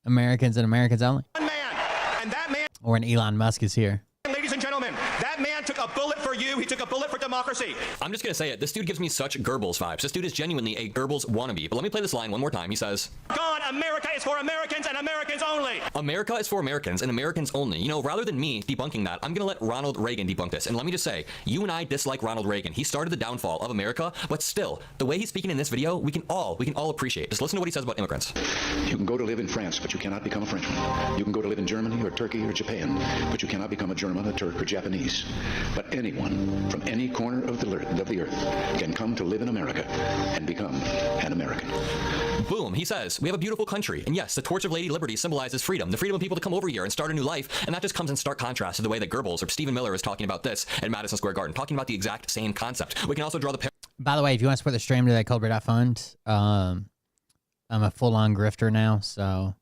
Americans and Americans only. One man, and that man, or when Elon Musk is here. ladies and gentlemen, that man took a bullet for you. He took a bullet for democracy. I'm just going to say it. This dude gives me such Goebbels vibes. This dude is genuinely a Goebbels wannabe. But let me play this line one more time. He says, "Gone. America is for Americans and Americans only." America is for Americans and Americans only. You know, rather than me debunking that, I'm going to let Ronald Reagan debunk this. And let me just say, you and I dislike Ronald Reagan. He started the downfall of America, but still, the way he's speaking in this video, we can all appreciate. Just listen to what he says about immigrants. You can go to live in France, but you cannot become a Frenchman. You can go to live in Germany or Turkey or Japan, but you cannot become a German, a Turk, or Japanese. But anyone from any corner of the earth can come to live in America and become an American. Boom, he says, we have a beautiful country. And yes, the torch of Lady Liberty symbolizes freedom, the freedom of people to come over here and start a new life. And that just comes in stark contrast to the way that Goebbels or Stephen Miller is talking about this at Madison Square Garden, talking about the exact same concept. We can also draw the By the way, if you want to support the stream to that Cold Fund, I'm a full-on grifter now. So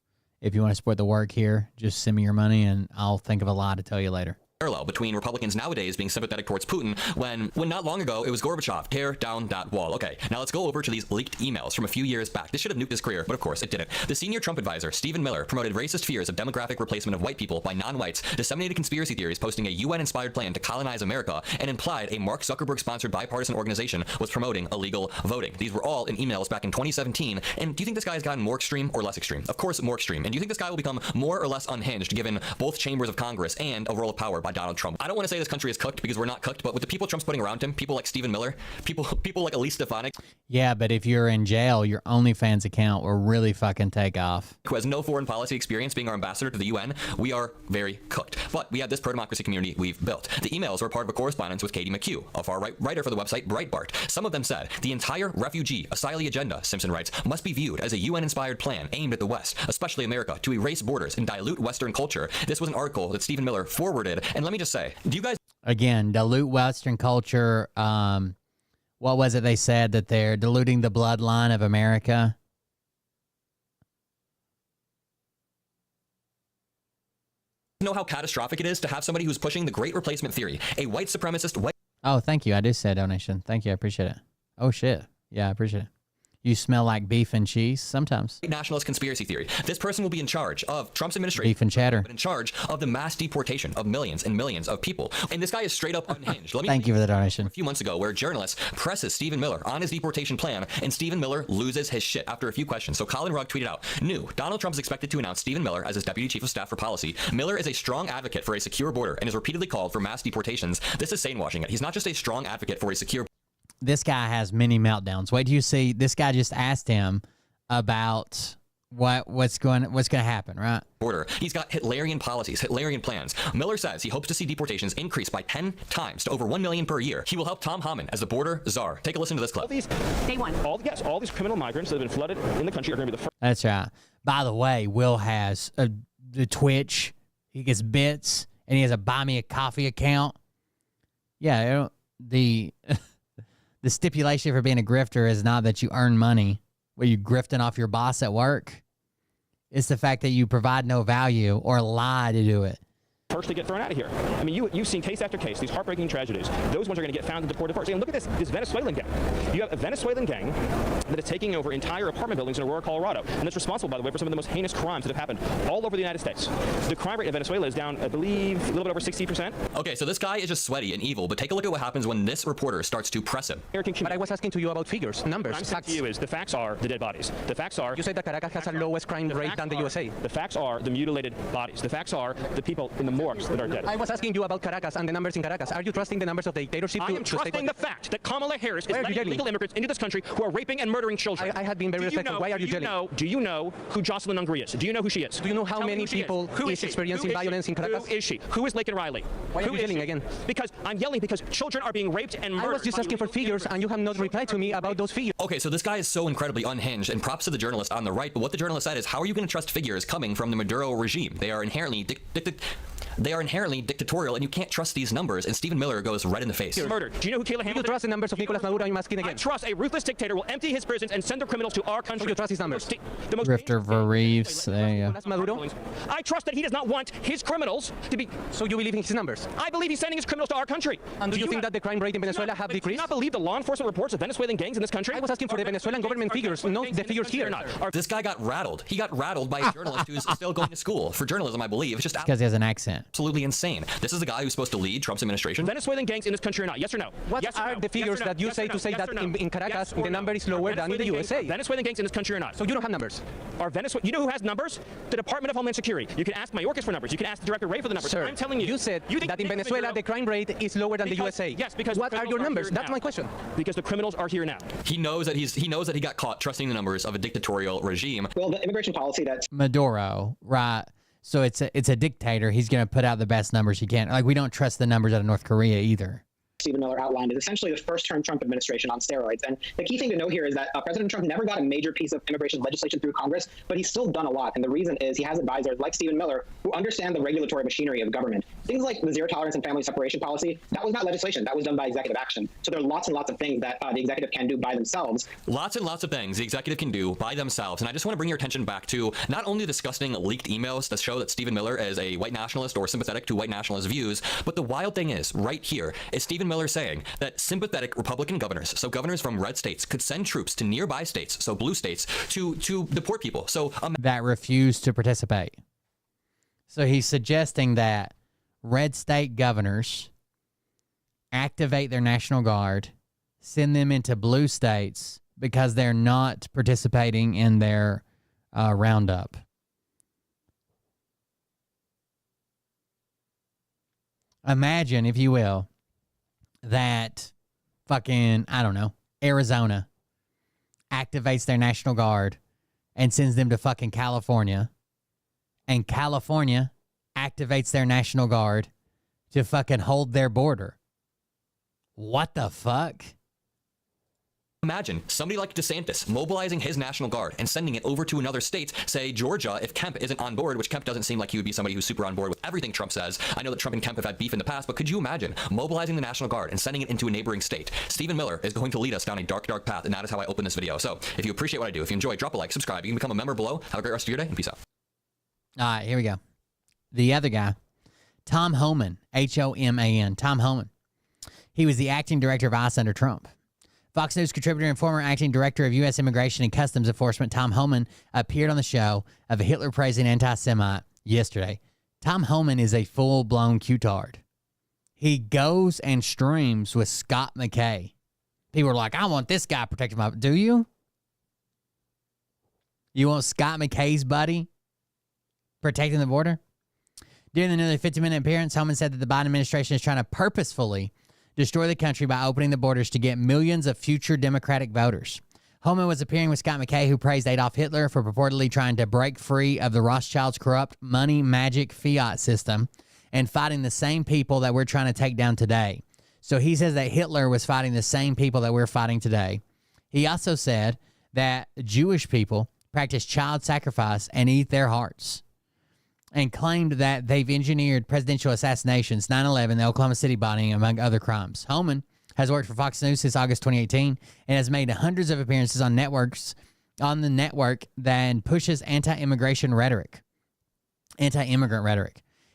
if you want to support the work here, just send me your money and I'll think of a lie to tell you later. Parallel between Republicans nowadays being sympathetic towards Putin when not long ago it was Gorbachev. Tear down that wall. Okay, now let's go over to these leaked emails from a few years back. This should have nuked his career, but of course it didn't. The senior Trump advisor, Stephen Miller, promoted racist fears of demographic replacement of white people by non-whites, disseminated conspiracy theories posting a UN-inspired plan to colonize America, and implied a Mark Zuckerberg-sponsored bipartisan organization was promoting illegal voting. These were all in emails back in 2017. And do you think this guy's gotten more extreme or less extreme? Of course, more extreme. And do you think this guy will become more or less unhinged given both chambers of Congress and a role of power by Donald Trump? I don't want to say this country is cooked because we're not cooked, but with the people Trump's putting around him, people like Stephen Miller, people like Elise Stefanik. Yeah, but if you're in jail, your OnlyFans account will really fucking take off. Who has no foreign policy experience being our ambassador to the UN, we are very cooked. But we have this pro-democracy community we've built. The emails were part of a correspondence with Katie McHugh, a far-right writer for the website Breitbart. Some of them said, the entire refugee asylee agenda, Simpson writes, must be viewed as a UN-inspired plan aimed at the West, especially America, to erase borders and dilute Western culture. This was an article that Stephen Miller forwarded. And let me just say, do you guys... Again, dilute Western culture. What was it they said? That they're diluting the bloodline of America? Know how catastrophic it is to have somebody who's pushing the great replacement theory, a white supremacist white... Oh, thank you. I did say a donation. Thank you. I appreciate it. Oh, shit. Yeah, I appreciate it. You smell like beef and cheese sometimes. Nationalist conspiracy theory. This person will be in charge of Trump's administration. Beef and cheddar. But in charge of the mass deportation of millions and millions of people. And this guy is straight up unhinged. Let me Thank you for the donation. A few months ago, where journalists presses Stephen Miller on his deportation plan, and Stephen Miller loses his shit after a few questions. So Colin Rugg tweeted out, new, Donald Trump is expected to announce Stephen Miller as his deputy chief of staff for policy. Miller is a strong advocate for a secure border and has repeatedly called for mass deportations. This is sane-washing it. He's not just a strong advocate for a secure... This guy has many meltdowns. Wait till you see. This guy just asked him about what's going to happen, right? Border. He's got Hitlerian policies, Hitlerian plans. Miller says he hopes to see deportations increase by 10 times to over 1 million per year. He will help Tom Homan as the border czar. Take a listen to this clip. Day one. All these criminal migrants that have been flooded in the country are going to be the first. That's right. By the way, Will has the Twitch. He gets bits, and he has a Buy Me a Coffee account. Yeah, the stipulation for being a grifter is not that you earn money where you grifting off your boss at work. It's the fact that you provide no value or lie to do it. first to get thrown out of here. I mean, you've seen case after case, these heartbreaking tragedies. Those ones are going to get found and deported first. And look at this Venezuelan gang. You have a Venezuelan gang that is taking over entire apartment buildings in Aurora, Colorado, and that's responsible, by the way, for some of the most heinous crimes that have happened all over the United States. The crime rate in Venezuela is down, I believe, a little bit over 60%. Okay, so this guy is just sweaty and evil, but take a look at what happens when this reporter starts to press him. But I was asking to you about figures, numbers, what I'm saying facts. to you is the facts are the dead bodies. The facts are... You said that Caracas has a lowest crime rate than the USA. The facts are the mutilated bodies. The facts are the people in the morgues that are dead. I was asking you about Caracas and the numbers in Caracas. Are you trusting the numbers of the dictatorship? I am trusting the fact that Kamala Harris is letting illegal immigrants into this country who are raping and murdering children. I had been very respectful. Why are you jelling? Do you know who Jocelyn Ungri is? Do you know who she is? Do you know how Tell me many who she people is experiencing violence in Caracas? Who is she? Who is Laken Riley? Why are you yelling again? Because I'm yelling because children are being raped and murdered. I was just asking for figures and you have not replied to me about those figures. Okay, so this guy is so incredibly unhinged, and props to the journalist on the right, but what the journalist said is, how are you going to trust figures coming from the Maduro regime? They are inherently dictatorial, and you can't trust these numbers, and Stephen Miller goes red in the face. Murdered. Do you know who Kayla Hamilton is? Do you trust the numbers of Nicolas Maduro? I'm asking again. I trust a ruthless dictator will empty his prisons and send their criminals to our country. Do you trust his numbers? Drifter Reeves. There you go. Maduro? I trust that he does not want his criminals to be... So you believe in his numbers? I believe he's sending his criminals to our country. And do you think that the crime rate in Venezuela have decreased? Do you not believe the law enforcement reports of Venezuelan gangs in this country? I was asking for the Venezuelan government figures, not the figures here. This guy got rattled. He got rattled by a journalist who's still going to school for journalism, I believe. It's just because he has an accent. Absolutely insane. This is the guy who's supposed to lead Trump's administration. Venezuelan gangs in this country or not? Yes or no? What are the figures that you say to say that in Caracas the number is lower than in the USA? Venezuelan gangs in this country or not? So you don't have numbers? You know who has numbers? The Department of Homeland Security. You can ask Mayorkas for numbers. You can ask Director Ray for the numbers. Sir, I'm telling you. You said that in Venezuela the crime rate is lower than the USA. Yes, because what are your numbers? That's my question. Because the criminals are here now. He knows that he got caught trusting the numbers of a dictatorial regime. Well, the immigration policy that's Maduro, right? So it's a dictator. He's going to put out the best numbers he can. Like, we don't trust the numbers out of North Korea either. Stephen Miller outlined is essentially the first-term Trump administration on steroids. And the key thing to know here is that President Trump never got a major piece of immigration legislation through Congress, but he's still done a lot. And the reason is he has advisors like Stephen Miller who understand the regulatory machinery of government. Things like the zero tolerance and family separation policy, that was not legislation. That was done by executive action. So there are lots and lots of things that the executive can do by themselves. Lots and lots of things the executive can do by themselves. And I just want to bring your attention back to not only the disgusting leaked emails that show that Stephen Miller is a white nationalist or sympathetic to white nationalist views, but the wild thing is, right here, is Stephen Miller saying that sympathetic Republican governors, so governors from red states, could send troops to nearby states, so blue states, to deport people. So that refuse to participate. So he's suggesting that red state governors activate their National Guard, send them into blue states because they're not participating in their roundup. Imagine, if you will, that fucking, I don't know, Arizona activates their National Guard and sends them to fucking California, and California activates their National Guard to fucking hold their border. What the fuck? Imagine somebody like DeSantis mobilizing his National Guard and sending it over to another state, say Georgia, if Kemp isn't on board, which Kemp doesn't seem like he would be somebody who's super on board with everything Trump says. I know that Trump and Kemp have had beef in the past, but could you imagine mobilizing the National Guard and sending it into a neighboring state? Stephen Miller is going to lead us down a dark, dark path, and that is how I open this video. So if you appreciate what I do, if you enjoy, drop a like, subscribe. You can become a member below. Have a great rest of your day, and peace out. All right, here we go. The other guy, Tom Homan, H-O-M-A-N, Tom Homan. He was the acting director of ICE under Trump. Fox News contributor and former acting director of U.S. Immigration and Customs Enforcement Tom Homan appeared on the show of a Hitler-praising anti-Semite yesterday. Tom Homan is a full-blown Q-tard. He goes and streams with Scott McKay. People are like, I want this guy protecting my... Do you? You want Scott McKay's buddy protecting the border? During the nearly 50-minute appearance, Homan said that the Biden administration is trying to purposefully destroy the country by opening the borders to get millions of future Democratic voters. Homan was appearing with Scott McKay, who praised Adolf Hitler for purportedly trying to break free of the Rothschilds' corrupt money magic fiat system and fighting the same people that we're trying to take down today. So he says that Hitler was fighting the same people that we're fighting today. He also said that Jewish people practice child sacrifice and eat their hearts, and claimed that they've engineered presidential assassinations, 9/11, the Oklahoma City bombing, among other crimes. Homan has worked for Fox News since August 2018 and has made hundreds of appearances on the network that pushes anti-immigrant rhetoric.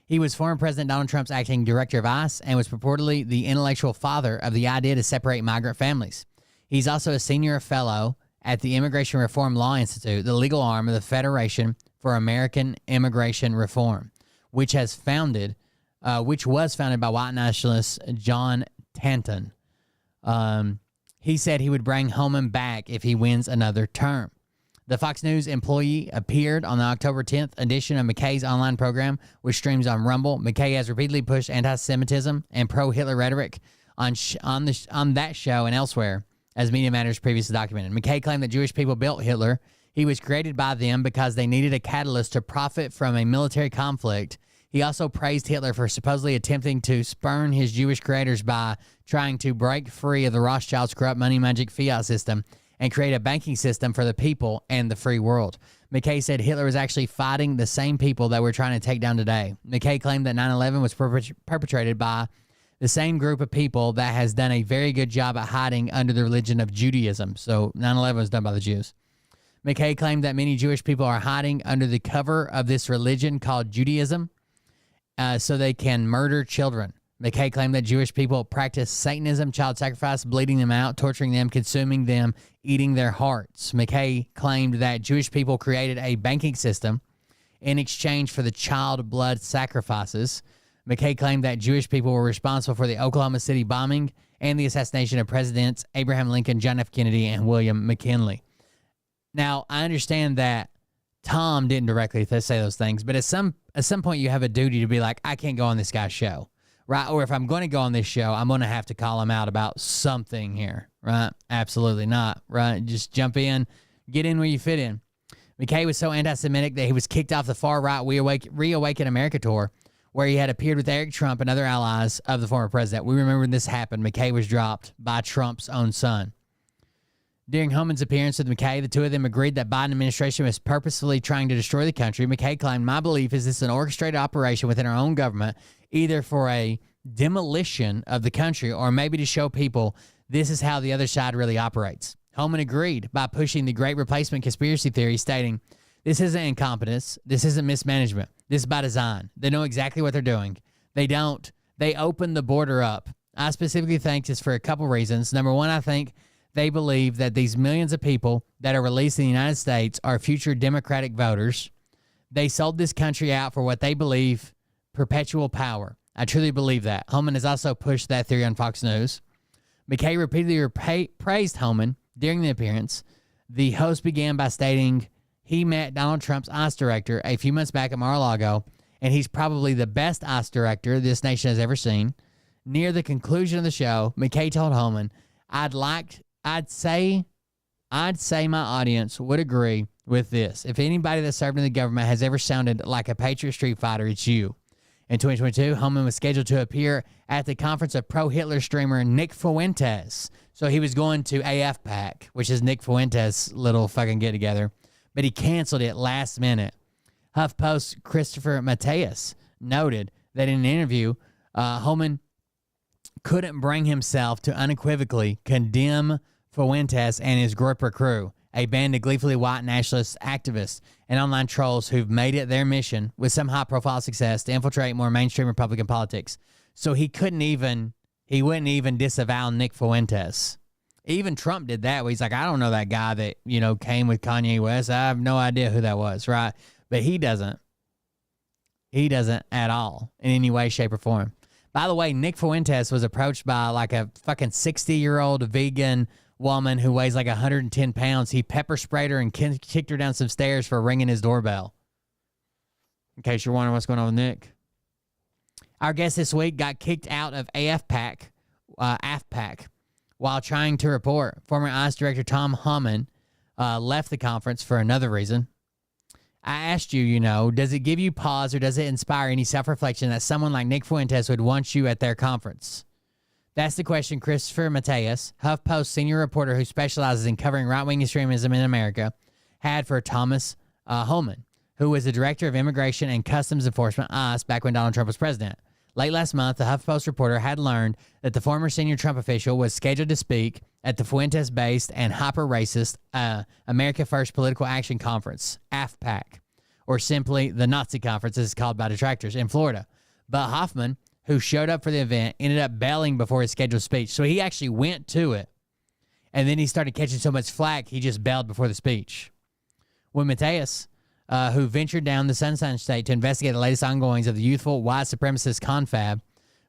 He was former President Donald Trump's acting director of ICE and was purportedly the intellectual father of the idea to separate migrant families. He's also a senior fellow at the Immigration Reform Law Institute, the legal arm of the Federation for American Immigration Reform, which was founded by white nationalist John Tanton. He said he would bring Holman back if he wins another term. The Fox News employee appeared on the October 10th edition of McKay's online program, which streams on Rumble. McKay has repeatedly pushed anti-Semitism and pro-Hitler rhetoric on that show and elsewhere, as Media Matters previously documented. McKay claimed that Jewish people built Hitler. He was created by them because they needed a catalyst to profit from a military conflict. He also praised Hitler for supposedly attempting to spurn his Jewish creators by trying to break free of the Rothschilds' corrupt money magic fiat system and create a banking system for the people and the free world. McKay said Hitler was actually fighting the same people that we're trying to take down today. McKay claimed that 9/11 was perpetrated by the same group of people that has done a very good job at hiding under the religion of Judaism. So 9/11 was done by the Jews. McKay claimed that many Jewish people are hiding under the cover of this religion called Judaism so they can murder children. McKay claimed that Jewish people practice Satanism, child sacrifice, bleeding them out, torturing them, consuming them, eating their hearts. McKay claimed that Jewish people created a banking system in exchange for the child blood sacrifices. McKay claimed that Jewish people were responsible for the Oklahoma City bombing and the assassination of Presidents Abraham Lincoln, John F. Kennedy, and William McKinley. Now, I understand that Tom didn't directly say those things, but at some point you have a duty to be like, I can't go on this guy's show. Right? Or if I'm going to go on this show, I'm going to have to call him out about something here, right? Absolutely not, right? Just jump in, get in where you fit in. McKay was so anti-Semitic that he was kicked off the far-right Reawaken America tour, where he had appeared with Eric Trump and other allies of the former president. We remember when this happened. McKay was dropped by Trump's own son. During Homan's appearance with McKay, the two of them agreed that Biden administration was purposefully trying to destroy the country. McKay claimed, my belief is this is an orchestrated operation within our own government, either for a demolition of the country or maybe to show people this is how the other side really operates. Homan agreed by pushing the Great Replacement conspiracy theory, stating, this isn't incompetence, this isn't mismanagement, this is by design. They know exactly what they're doing. They open the border up. I specifically think this for a couple reasons. Number one, I think they believe that these millions of people that are released in the United States are future Democratic voters. They sold this country out for what they believe perpetual power. I truly believe that. Homan has also pushed that theory on Fox News. McKay repeatedly praised Homan during the appearance. The host began by stating he met Donald Trump's ICE director a few months back at Mar-a-Lago, and he's probably the best ICE director this nation has ever seen. Near the conclusion of the show, McKay told Homan, I'd say my audience would agree with this. If anybody that served in the government has ever sounded like a Patriot Street fighter, it's you. In 2022, Homan was scheduled to appear at the conference of pro-Hitler streamer Nick Fuentes. So he was going to AFPAC, which is Nick Fuentes' little fucking get-together, but he canceled it last minute. HuffPost Christopher Mateus noted that in an interview, Homan couldn't bring himself to unequivocally condemn Fuentes and his Groyper crew, a band of gleefully white nationalist activists and online trolls who've made it their mission with some high-profile success to infiltrate more mainstream Republican politics. So he wouldn't even disavow Nick Fuentes. Even Trump did that, where he's like, I don't know that guy that, came with Kanye West. I have no idea who that was, right? But he doesn't. He doesn't at all in any way, shape, or form. By the way, Nick Fuentes was approached by like a fucking 60-year-old vegan woman who weighs like 110 pounds. He pepper sprayed her and kicked her down some stairs for ringing his doorbell. In case you're wondering what's going on with Nick. Our guest this week got kicked out of AFPAC while trying to report. Former ICE Director Tom Homan left the conference for another reason. I asked you, does it give you pause or does it inspire any self-reflection that someone like Nick Fuentes would want you at their conference? That's the question Christopher Mateus, HuffPost senior reporter who specializes in covering right-wing extremism in America, had for Thomas Homan, who was the director of Immigration and Customs Enforcement, ICE, back when Donald Trump was president. Late last month, the HuffPost reporter had learned that the former senior Trump official was scheduled to speak at the Fuentes-based and hyper-racist America First Political Action Conference, AFPAC, or simply the Nazi Conference as it's called by detractors, in Florida. But Hoffman, who showed up for the event, ended up bailing before his scheduled speech. So he actually went to it. And then he started catching so much flack, he just bailed before the speech. When Mateus, who ventured down the Sunshine State to investigate the latest ongoings of the youthful white supremacist confab,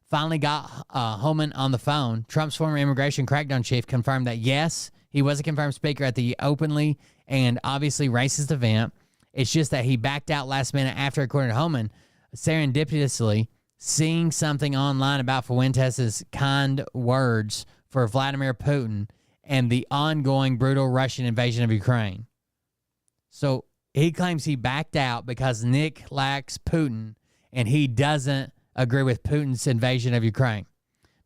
finally got Homan on the phone, Trump's former immigration crackdown chief confirmed that, yes, he was a confirmed speaker at the openly and obviously racist event. It's just that he backed out last minute after, according to Homan, serendipitously seeing something online about Fuentes' kind words for Vladimir Putin and the ongoing brutal Russian invasion of Ukraine. So he claims he backed out because Nick likes Putin and he doesn't agree with Putin's invasion of Ukraine.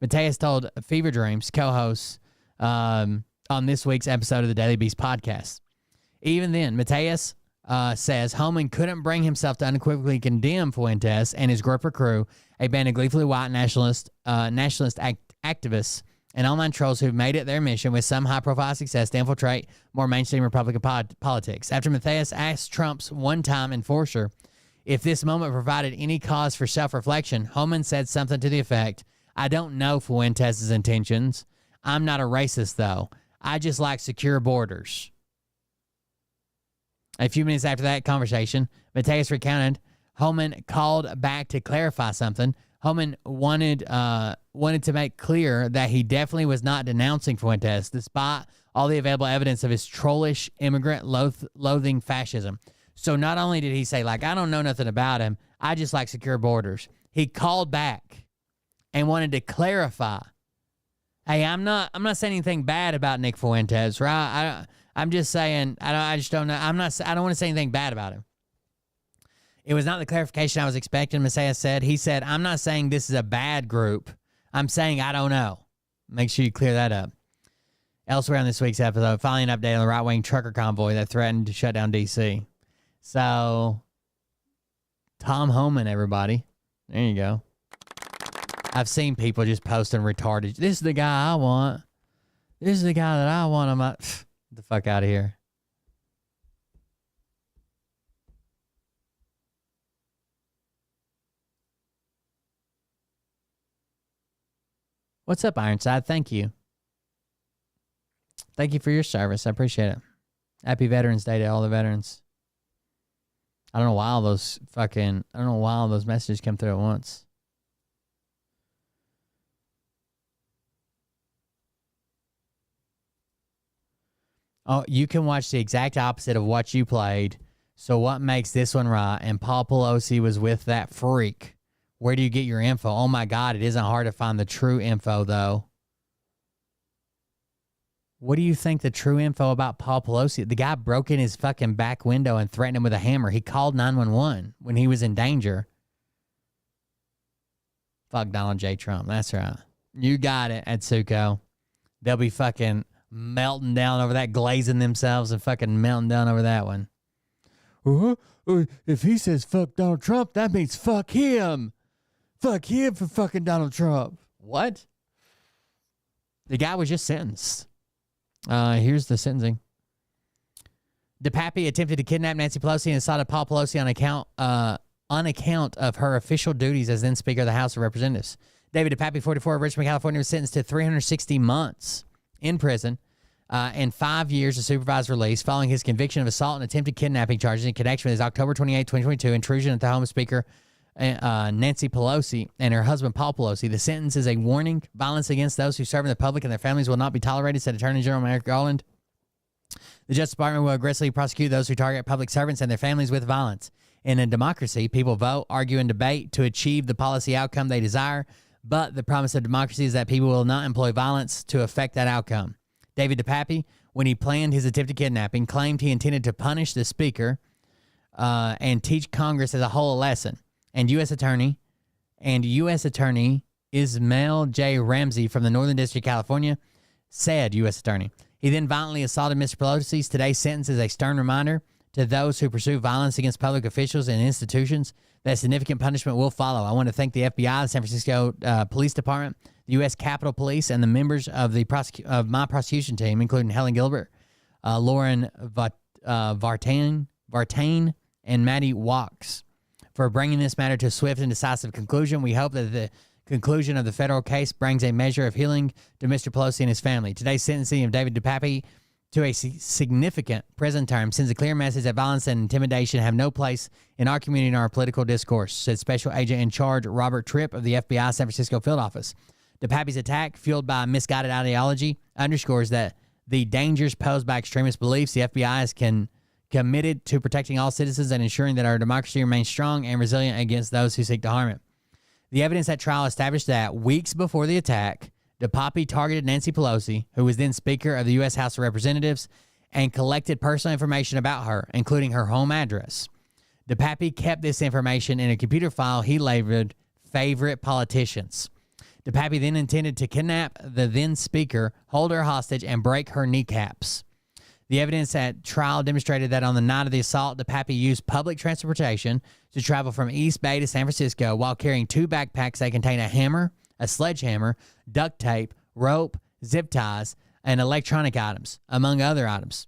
Mateus told Fever Dreams co-hosts on this week's episode of the Daily Beast podcast. Even then, Mateus says Homan couldn't bring himself to unequivocally condemn Fuentes and his group or crew, a band of gleefully white nationalist activists and online trolls who've made it their mission with some high-profile success to infiltrate more mainstream Republican politics. After Mateus asked Trump's one-time enforcer if this moment provided any cause for self-reflection, Homan said something to the effect, "I don't know Fuentes' intentions. I'm not a racist, though. I just like secure borders." A few minutes after that conversation, Mateus recounted Homan called back to clarify something. Homan wanted to make clear that he definitely was not denouncing Fuentes, despite all the available evidence of his trollish immigrant loathing fascism. So not only did he say, like, I don't know nothing about him, I just like secure borders. He called back and wanted to clarify. Hey, I'm not saying anything bad about Nick Fuentes, right? I'm just saying I just don't know. I don't want to say anything bad about him. It was not the clarification I was expecting, Messiah said. He said, I'm not saying this is a bad group. I'm saying I don't know. Make sure you clear that up. Elsewhere on this week's episode, finally an update on the right-wing trucker convoy that threatened to shut down D.C. So, Tom Homan, everybody. There you go. I've seen people just posting retarded. This is the guy I want. This is the guy that I want. I'm like, get the fuck out of here. What's up, Ironside? Thank you. Thank you for your service. I appreciate it. Happy Veterans Day to all the veterans. I don't know why all those messages come through at once. Oh, you can watch the exact opposite of what you played. So what makes this one right? And Paul Pelosi was with that freak. Where do you get your info? Oh my God, it isn't hard to find the true info though. What do you think the true info about Paul Pelosi? The guy broke in his fucking back window and threatened him with a hammer. He called 911 when he was in danger. Fuck Donald J. Trump. That's right. You got it, Atsuko. They'll be fucking melting down over that, glazing themselves and fucking melting down over that one. If he says fuck Donald Trump, that means fuck him. Fuck him for fucking Donald Trump. What? The guy was just sentenced. Here's the sentencing. DePappy attempted to kidnap Nancy Pelosi and assaulted Paul Pelosi on account of her official duties as then Speaker of the House of Representatives. David DePappy, 44, of Richmond, California, was sentenced to 360 months in prison and 5 years of supervised release following his conviction of assault and attempted kidnapping charges in connection with his October 28, 2022 intrusion at the home of Speaker Nancy Pelosi and her husband, Paul Pelosi. The sentence is a warning. Violence against those who serve in the public and their families will not be tolerated, said Attorney General Merrick Garland. The Justice Department will aggressively prosecute those who target public servants and their families with violence. In a democracy, people vote, argue, and debate to achieve the policy outcome they desire, but the promise of democracy is that people will not employ violence to affect that outcome. David DePappy, when he planned his attempted kidnapping, claimed he intended to punish the Speaker and teach Congress as a whole a lesson. And U.S. Attorney Ismail J. Ramsey from the Northern District of California said, U.S. Attorney, he then violently assaulted Mr. Pelosi's. Today's sentence is a stern reminder to those who pursue violence against public officials and institutions that significant punishment will follow. I want to thank the FBI, the San Francisco Police Department, the U.S. Capitol Police, and the members of my prosecution team, including Helen Gilbert, Lauren Vartain, and Maddie Walks, for bringing this matter to a swift and decisive conclusion. We hope that the conclusion of the federal case brings a measure of healing to Mr. Pelosi and his family. Today's sentencing of David DePappy to a significant prison term sends a clear message that violence and intimidation have no place in our community and our political discourse, said Special Agent in Charge Robert Tripp of the FBI San Francisco field office. DePappy's attack, fueled by misguided ideology, underscores that the dangers posed by extremist beliefs. The FBI is committed to protecting all citizens and ensuring that our democracy remains strong and resilient against those who seek to harm it. The evidence at trial established that weeks before the attack, DePappy targeted Nancy Pelosi, who was then Speaker of the U.S. House of Representatives, and collected personal information about her, including her home address. DePappy kept this information in a computer file he labeled favorite politicians. DePappy then intended to kidnap the then Speaker, hold her hostage, and break her kneecaps. The evidence at trial demonstrated that on the night of the assault, DePappy used public transportation to travel from East Bay to San Francisco while carrying 2 backpacks that contained a hammer, a sledgehammer, duct tape, rope, zip ties, and electronic items, among other items.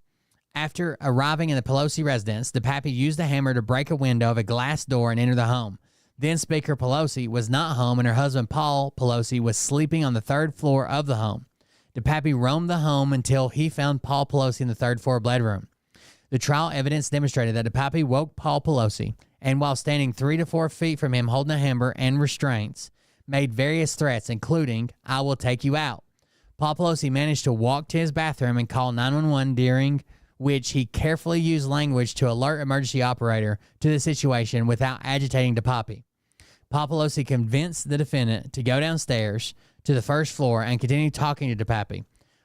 After arriving in the Pelosi residence, DePappy used the hammer to break a window of a glass door and enter the home. Then Speaker Pelosi was not home, and her husband, Paul Pelosi, was sleeping on the 3rd floor of the home. DePappy roamed the home until he found Paul Pelosi in the 3rd floor bedroom. The trial evidence demonstrated that DePappy woke Paul Pelosi, and while standing 3 to 4 feet from him holding a hammer and restraints, made various threats, including, "I will take you out." Paul Pelosi managed to walk to his bathroom and call 911, during which he carefully used language to alert emergency operator to the situation without agitating DePappy. Paul Pelosi convinced the defendant to go downstairs to the 1st floor and continue talking to DePappy.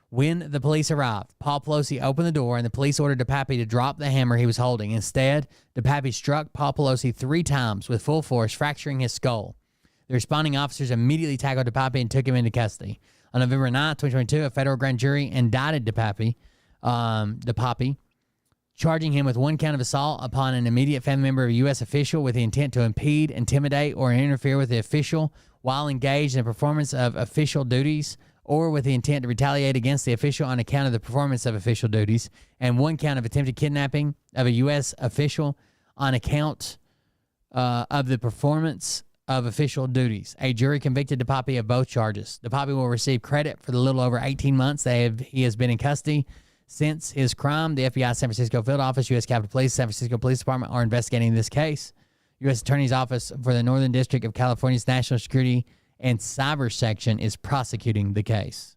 When the police arrived, Paul Pelosi opened the door and the police ordered DePappy to drop the hammer he was holding. Instead, DePappy struck Paul Pelosi 3 times with full force, fracturing his skull. The responding officers immediately tackled DePappy and took him into custody. On November 9, 2022, a federal grand jury indicted DePappy, charging him with 1 count of assault upon an immediate family member of a U.S. official with the intent to impede, intimidate, or interfere with the official while engaged in the performance of official duties, or with the intent to retaliate against the official on account of the performance of official duties, and 1 count of attempted kidnapping of a U.S. official on account of the performance of official duties. A jury convicted DePappy of both charges. DePappy will receive credit for the little over 18 months he has been in custody since his crime. The FBI San Francisco field office, U.S. Capitol Police, San Francisco Police Department are investigating this case. U.S. Attorney's Office for the Northern District of California's National Security and Cyber Section is prosecuting the case.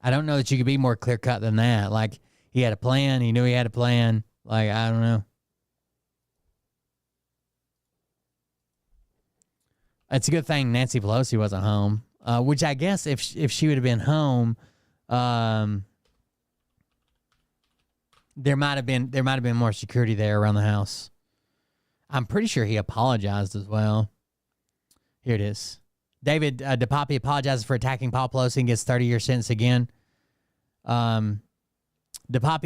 I don't know that you could be more clear-cut than that. Like, he had a plan. He knew he had a plan. Like, I don't know. It's a good thing Nancy Pelosi wasn't home, which I guess if she would have been home, there might have been more security there around the house. I'm pretty sure he apologized as well. Here it is. David DePappy apologizes for attacking Paul Pelosi and gets 30-year sentence again. DePappy,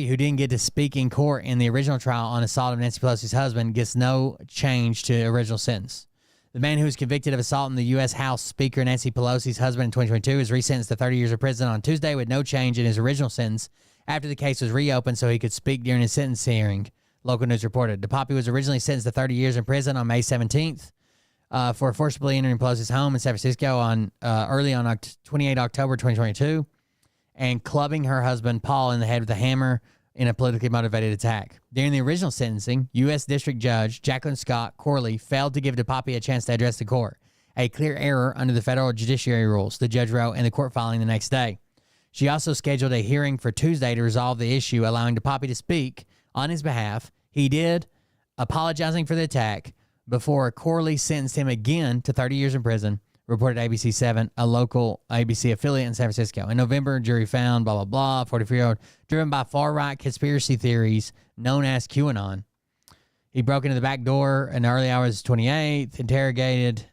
who didn't get to speak in court in the original trial on assault of Nancy Pelosi's husband, gets no change to original sentence. The man who was convicted of assaulting the U.S. House Speaker Nancy Pelosi's husband in 2022 is resentenced to 30 years of prison on Tuesday with no change in his original sentence after the case was reopened so he could speak during his sentencing hearing, local news reported. DePappy was originally sentenced to 30 years in prison on May 17th for forcibly entering Pelosi's home in San Francisco early on 28 October 2022 and clubbing her husband Paul in the head with a hammer in a politically motivated attack. During the original sentencing, U.S. District Judge Jacqueline Scott Corley failed to give DePappy a chance to address the court, a clear error under the federal judiciary rules, the judge wrote in the court filing the next day. She also scheduled a hearing for Tuesday to resolve the issue, allowing DePappy to speak on his behalf. He did, apologizing for the attack, before Corley sentenced him again to 30 years in prison, reported ABC 7, a local ABC affiliate in San Francisco. In November, jury found, blah, blah, blah, 44-year-old, driven by far-right conspiracy theories known as QAnon. He broke into the back door in the early hours of 28th, interrogated.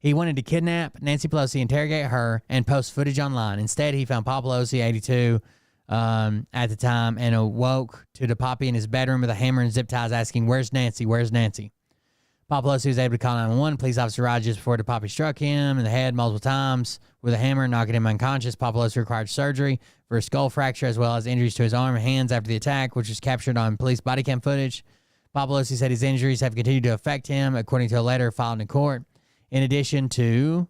He wanted to kidnap Nancy Pelosi, interrogate her, and post footage online. Instead, he found Paul Pelosi, 82, at the time, and awoke to DePappy in his bedroom with a hammer and zip ties asking, "Where's Nancy? Where's Nancy?" Paul Pelosi was able to call 911. Police officer arrived just before DePappy struck him in the head multiple times with a hammer, knocking him unconscious. Paul Pelosi required surgery for a skull fracture as well as injuries to his arm and hands after the attack, which was captured on police body cam footage. Paul Pelosi said his injuries have continued to affect him, according to a letter filed in court. In addition to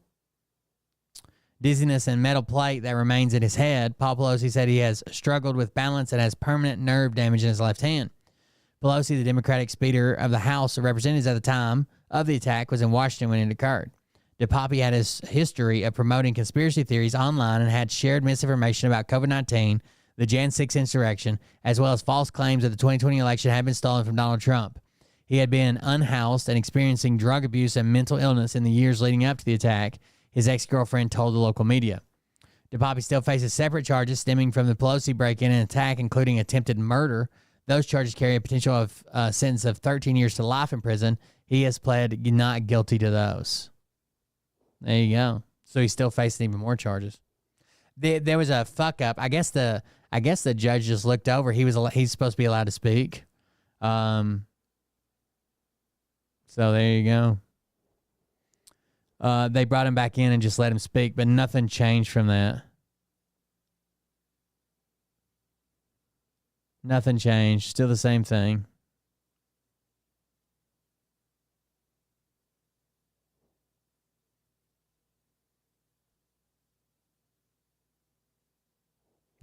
dizziness and metal plate that remains in his head, Paul Pelosi said he has struggled with balance and has permanent nerve damage in his left hand. Pelosi, the Democratic Speaker of the House of Representatives at the time of the attack, was in Washington when it occurred. DePapi had his history of promoting conspiracy theories online and had shared misinformation about COVID-19, the Jan 6 insurrection, as well as false claims that the 2020 election had been stolen from Donald Trump. He had been unhoused and experiencing drug abuse and mental illness in the years leading up to the attack, his ex-girlfriend told the local media. DePapi still faces separate charges stemming from the Pelosi break-in and attack, including attempted murder. Those charges carry a potential of sentence of 13 years to life in prison. He has pled not guilty to those. There you go. So he's still facing even more charges. There was a fuck up. I guess the judge just looked over. He's supposed to be allowed to speak. So there you go. They brought him back in and just let him speak, but nothing changed from that. Nothing changed. Still the same thing.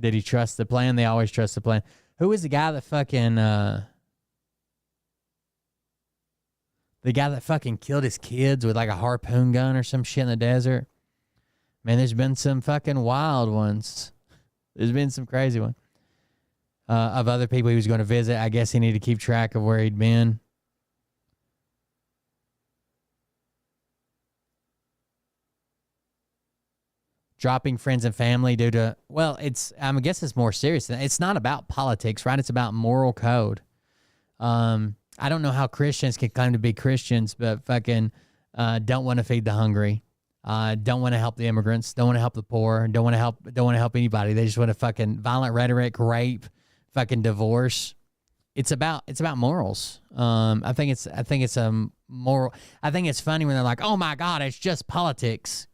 Did he trust the plan? They always trust the plan. Who was the guy that fucking killed his kids with like a harpoon gun or some shit in the desert? Man, there's been some fucking wild ones. There's been some crazy ones. Of other people he was going to visit. I guess he needed to keep track of where he'd been. Dropping friends and family due to, well, I guess it's more serious. It's not about politics, right? It's about moral code. I don't know how Christians can claim to be Christians, but fucking don't want to feed the hungry. Don't want to help the immigrants. Don't want to help the poor. Don't want to help anybody. They just want to fucking violent rhetoric, rape, fucking divorce. It's about morals. I think it's a moral. I think it's funny when they're like, "Oh my God, it's just politics."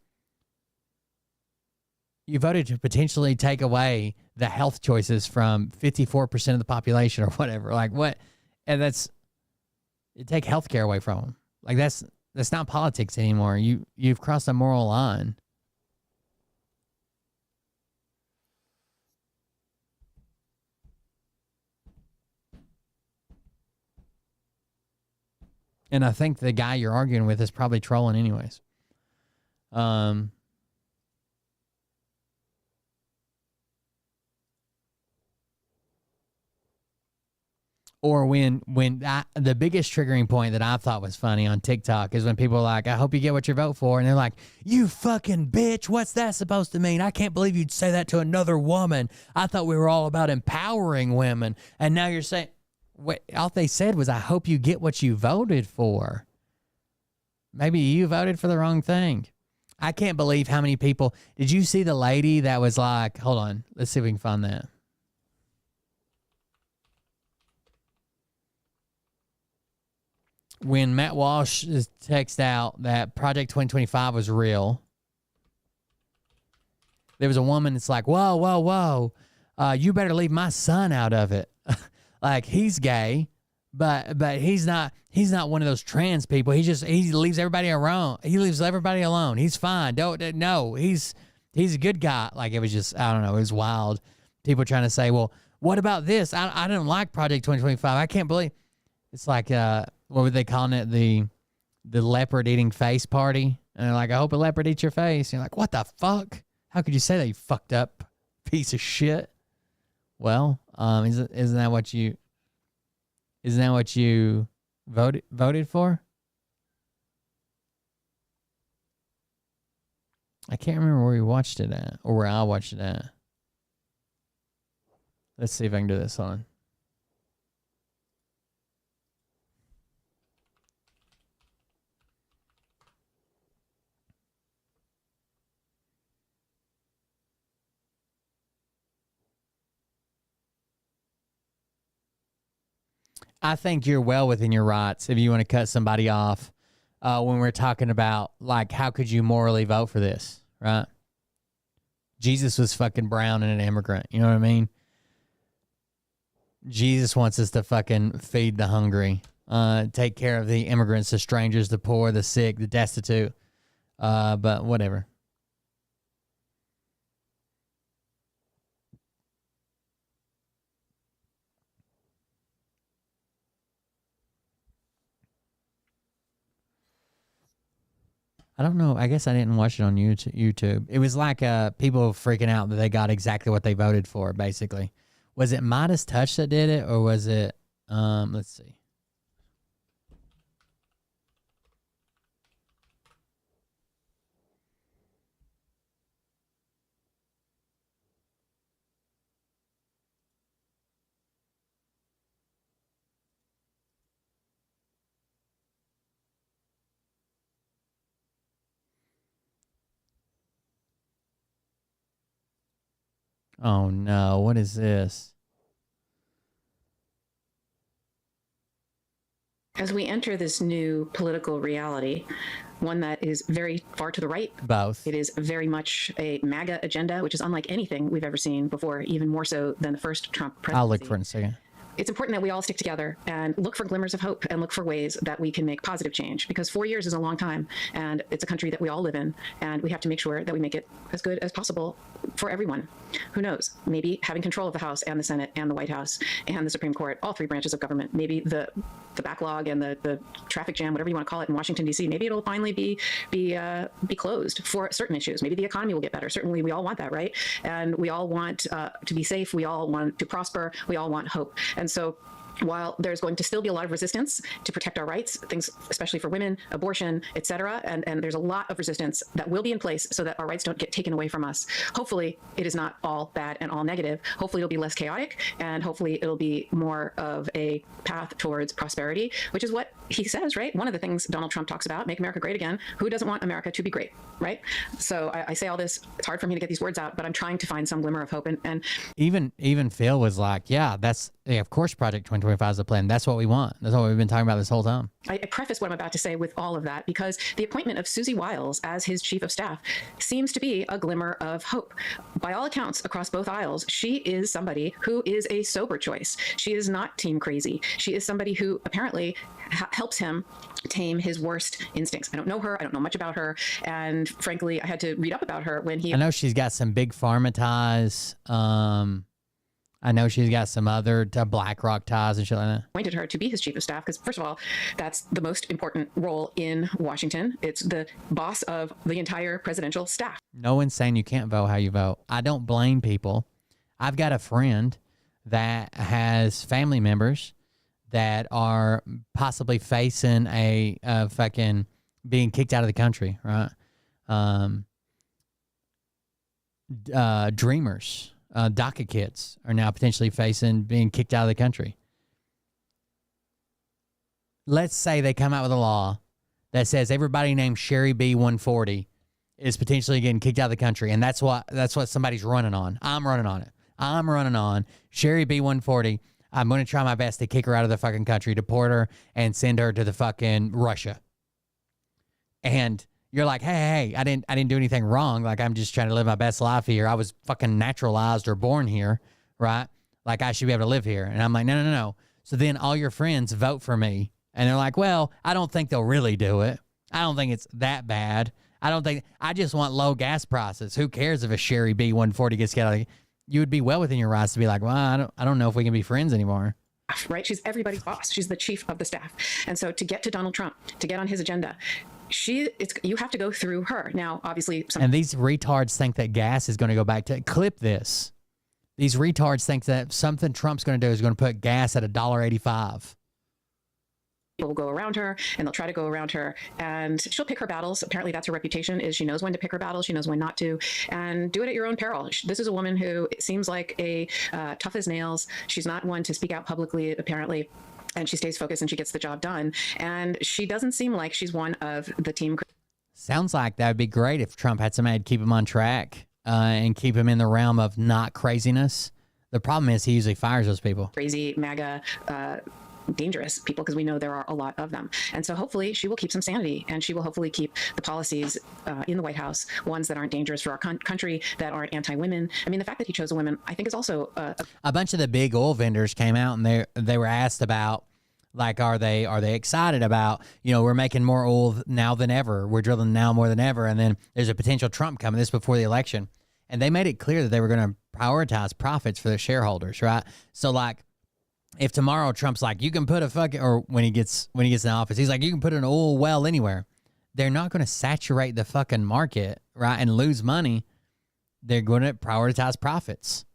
You voted to potentially take away the health choices from 54% of the population or whatever. Like what? And you take healthcare away from them. Like that's not politics anymore. You've crossed a moral line. And I think the guy you're arguing with is probably trolling anyways. Or when the biggest triggering point that I thought was funny on TikTok is when people are like, I hope you get what you vote for. And they're like, you fucking bitch, what's that supposed to mean? I can't believe you'd say that to another woman. I thought we were all about empowering women. And now you're saying, all they said was, I hope you get what you voted for. Maybe you voted for the wrong thing. I can't believe how many people. Did you see the lady that was like, hold on, let's see if we can find that. When Matt Walsh texted out that Project 2025 was real, there was a woman that's like, whoa, you better leave my son out of it. Like, he's gay, but he's not one of those trans people. He leaves everybody alone. He leaves everybody alone. He's fine. He's a good guy. Like, it was just, I don't know, it was wild. People trying to say, well, what about this? I don't like Project 2025. I can't believe. It's like, what were they calling it? The leopard eating face party. And they're like, I hope a leopard eats your face. And you're like, what the fuck? How could you say that, you fucked up piece of shit? Well, isn't that what you voted for? I can't remember where we watched it at, or where I watched it at. Let's see if I can do this on. I think you're well within your rights if you want to cut somebody off when we're talking about, like, how could you morally vote for this, right? Jesus was fucking brown and an immigrant. You know what I mean? Jesus wants us to fucking feed the hungry. take care of the immigrants, the strangers, the poor, the sick, the destitute. But whatever. I don't know. I guess I didn't watch it on YouTube. It was like people freaking out that they got exactly what they voted for, basically. Was it Midas Touch that did it, or was it, let's see. Oh no, what is this? As we enter this new political reality, one that is very far to the right. Both. It is very much a MAGA agenda, which is unlike anything we've ever seen before, even more so than the first Trump presidency. I'll look for it in a second. It's important that we all stick together and look for glimmers of hope and look for ways that we can make positive change, because 4 years is a long time, and it's a country that we all live in, and we have to make sure that we make it as good as possible for everyone. Who knows? Maybe having control of the House and the Senate and the White House and the Supreme Court, all three branches of government, maybe the backlog and the traffic jam, whatever you want to call it in Washington, D.C., maybe it'll finally be closed for certain issues. Maybe the economy will get better. Certainly we all want that, right? And we all want to be safe. We all want to prosper. We all want hope. And so while there's going to still be a lot of resistance to protect our rights, things especially for women, abortion, etc., and there's a lot of resistance that will be in place so that our rights don't get taken away from us. Hopefully, it is not all bad and all negative. Hopefully, it'll be less chaotic, and hopefully, it'll be more of a path towards prosperity, which is what he says, right? One of the things Donald Trump talks about, make America great again. Who doesn't want America to be great, right? So I say all this. It's hard for me to get these words out, but I'm trying to find some glimmer of hope. And even Phil was like, yeah, of course Project 2025 is the plan. That's what we want. That's what we've been talking about this whole time. I preface what I'm about to say with all of that because the appointment of Susie Wiles as his chief of staff seems to be a glimmer of hope. By all accounts, across both aisles, she is somebody who is a sober choice. She is not team crazy. She is somebody who apparently helps him tame his worst instincts. I don't know her. I don't know much about her. And frankly, I had to read up about her when he... I know she's got some big pharma ties. I know she's got some other BlackRock ties and shit like that. Appointed her to be his chief of staff because, first of all, that's the most important role in Washington. It's the boss of the entire presidential staff. No one's saying you can't vote how you vote. I don't blame people. I've got a friend that has family members that are possibly facing a fucking being kicked out of the country, right? Dreamers. DACA kids are now potentially facing being kicked out of the country. Let's say they come out with a law that says everybody named Sherry B140 is potentially getting kicked out of the country, and that's what somebody's running on. I'm running on it. I'm running on Sherry B140. I'm going to try my best to kick her out of the fucking country, deport her, and send her to the fucking Russia. And you're like, hey, I didn't do anything wrong. Like, I'm just trying to live my best life here. I was fucking naturalized or born here, right? Like, I should be able to live here. And I'm like, no. So then all your friends vote for me. And they're like, well, I don't think they'll really do it. I don't think it's that bad. I just want low gas prices. Who cares if a Sherry B140 gets kicked out? You would be well within your rights to be like, well, I don't know if we can be friends anymore. Right? She's everybody's boss. She's the chief of the staff. And so to get to Donald Trump, to get on his agenda, you have to go through her. Now, obviously... And these retards think that gas is going to go back to... Clip this. These retards think that something Trump's going to do is going to put gas at $1.85. People will go around her, and they'll try to go around her, and she'll pick her battles. Apparently, that's her reputation, is she knows when to pick her battles, she knows when not to, and do it at your own peril. This is a woman who seems like a tough as nails. She's not one to speak out publicly, apparently, and she stays focused and she gets the job done. And she doesn't seem like she's one of the team. Sounds like that would be great if Trump had somebody to keep him on track and keep him in the realm of not craziness. The problem is he usually fires those people. Crazy, MAGA, dangerous people, because we know there are a lot of them. And so hopefully she will keep some sanity, and she will hopefully keep the policies in the White House, ones that aren't dangerous for our country, that aren't anti-women. I mean, the fact that he chose a woman, I think, is also... a bunch of the big oil vendors came out, and they were asked about Like, are they excited about, we're making more oil now than ever. We're drilling now more than ever. And then there's a potential Trump coming this before the election. And they made it clear that they were going to prioritize profits for their shareholders, right? So like, if tomorrow Trump's like, you can put a fucking, or when he gets in office, he's like, you can put an oil well anywhere. They're not going to saturate the fucking market, right, and lose money. They're going to prioritize profits.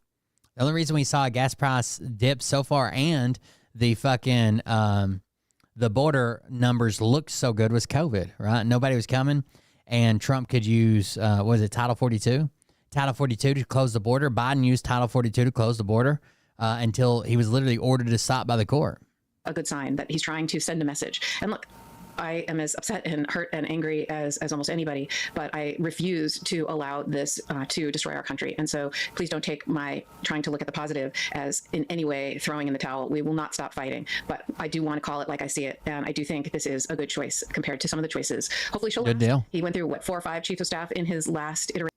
The only reason we saw a gas price dip so far and the fucking the border numbers looked so good was COVID, right? Nobody was coming, and Trump could use Title 42? Title 42 to close the border. Biden used Title 42 to close the border until he was literally ordered to stop by the court. A good sign that he's trying to send a message. And look, I am as upset and hurt and angry as almost anybody, but I refuse to allow this to destroy our country. And so please don't take my trying to look at the positive as in any way throwing in the towel. We will not stop fighting, but I do want to call it like I see it. And I do think this is a good choice compared to some of the choices. Hopefully she'll Good last. deal. He went through, 4 or 5 chiefs of staff in his last iteration.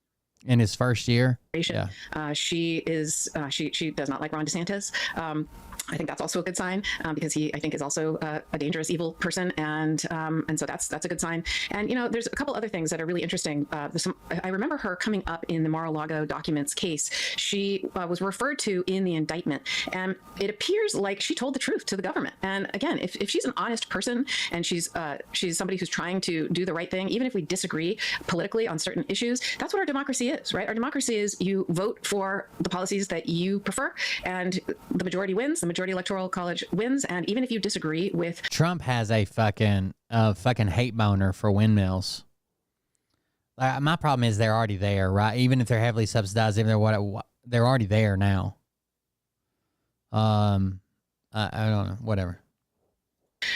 In his first year. Yeah. She does not like Ron DeSantis. I think that's also a good sign because he, I think, is also a dangerous, evil person, and so that's a good sign. And there's a couple other things that are really interesting. I remember her coming up in the Mar-a-Lago documents case. She was referred to in the indictment, and it appears like she told the truth to the government. And again, if she's an honest person and she's somebody who's trying to do the right thing, even if we disagree politically on certain issues, that's what our democracy is, right? Our democracy is you vote for the policies that you prefer, and the majority wins. The majority electoral college wins, and even if you disagree with Trump has a fucking hate boner for windmills. My problem is they're already there, right? Even if they're heavily subsidized, even they're already there now. I don't know, whatever.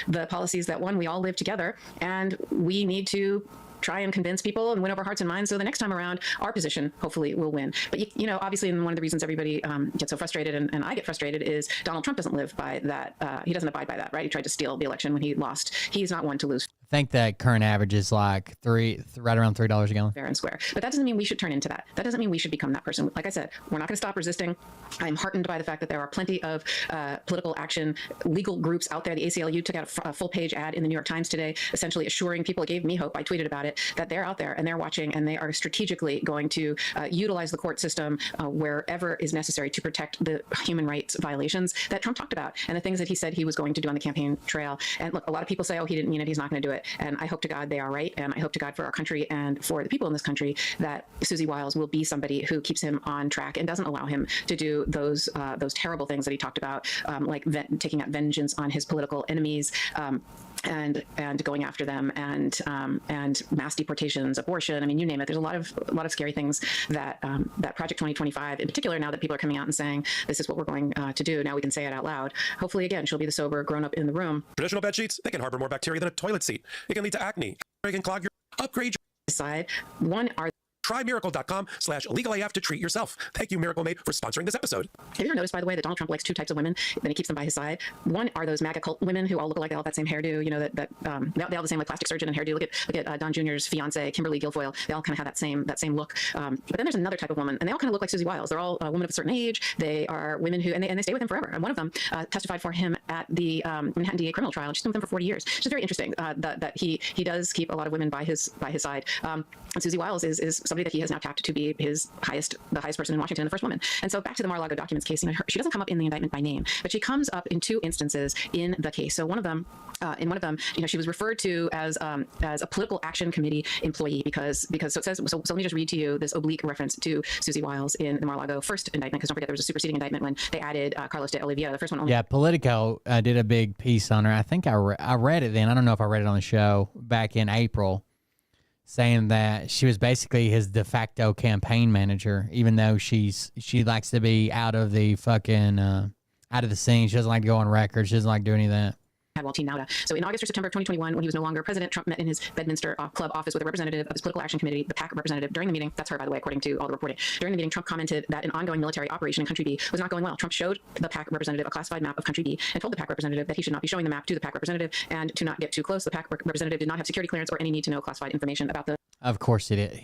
The policies that we all live together, and we need to try and convince people and win over hearts and minds. So the next time around, our position hopefully will win. But obviously, and one of the reasons everybody gets so frustrated, and I get frustrated, is Donald Trump doesn't live by that. He doesn't abide by that, right? He tried to steal the election when he lost. He's not one to lose. I think that current average is like right around $3 a gallon. Fair and square. But that doesn't mean we should turn into that. That doesn't mean we should become that person. Like I said, we're not going to stop resisting. I'm heartened by the fact that there are plenty of political action, legal groups out there. The ACLU took out a full-page ad in the New York Times today, essentially assuring people, it gave me hope, I tweeted about it, that they're out there and they're watching, and they are strategically going to utilize the court system wherever is necessary to protect the human rights violations that Trump talked about and the things that he said he was going to do on the campaign trail. And look, a lot of people say, oh, he didn't mean it, he's not going to do it. And I hope to God they are right. And I hope to God for our country and for the people in this country that Susie Wiles will be somebody who keeps him on track and doesn't allow him to do those terrible things that he talked about, like taking out vengeance on his political enemies, and going after them, and mass deportations, abortion. I mean, you name it. There's a lot of scary things that that Project 2025, in particular, now that people are coming out and saying this is what we're going to do. Now we can say it out loud. Hopefully, again, she'll be the sober grown up in the room. Traditional bed sheets, they can harbor more bacteria than a toilet seat. It can lead to acne. It can clog your upgrade. Side Try miracle.com/legalaf to treat yourself. Thank you, Miracle Mate, for sponsoring this episode. Have you ever noticed, by the way, that Donald Trump likes 2 types of women, then he keeps them by his side? One are those MAGA cult women who all look alike, they all have that same hairdo, they all have the same like plastic surgeon and hairdo. Look at Don Jr.'s fiance, Kimberly Guilfoyle. They all kind of have that same look. But then there's another type of woman, and they all kind of look like Susie Wiles. They're all women of a certain age. They are women who, and they stay with him forever. And one of them testified for him at the Manhattan DA criminal trial. She's been with him for 40 years. Which is very interesting that he does keep a lot of women by his side. And Susie Wiles is somebody that he has now tapped to be the highest person in Washington, the first woman. And so back to the Mar-a-Lago documents case, she doesn't come up in the indictment by name, but she comes up in 2 instances in the case. So in one of them, she was referred to as a political action committee employee because so it says. So let me just read to you this oblique reference to Susie Wiles in the Mar-a-Lago first indictment, because don't forget there was a superseding indictment when they added Carlos de Oliveira. The first one only. Yeah, Politico did a big piece on her. I think I read it then. I don't know if I read it on the show back in April, saying that she was basically his de facto campaign manager, even though she likes to be out of the fucking out of the scene. She doesn't like to go on record. She doesn't like to do any of that. Waltine Nauta. So in August or September of 2021, when he was no longer president, Trump met in his Bedminster Club office with a representative of his political action committee, the PAC representative. During the meeting, that's her, by the way, according to all the reporting. During the meeting, Trump commented that an ongoing military operation in Country B was not going well. Trump showed the PAC representative a classified map of Country B and told the PAC representative that he should not be showing the map to the PAC representative and to not get too close. The PAC representative did not have security clearance or any need to know classified information about the... Of course he did.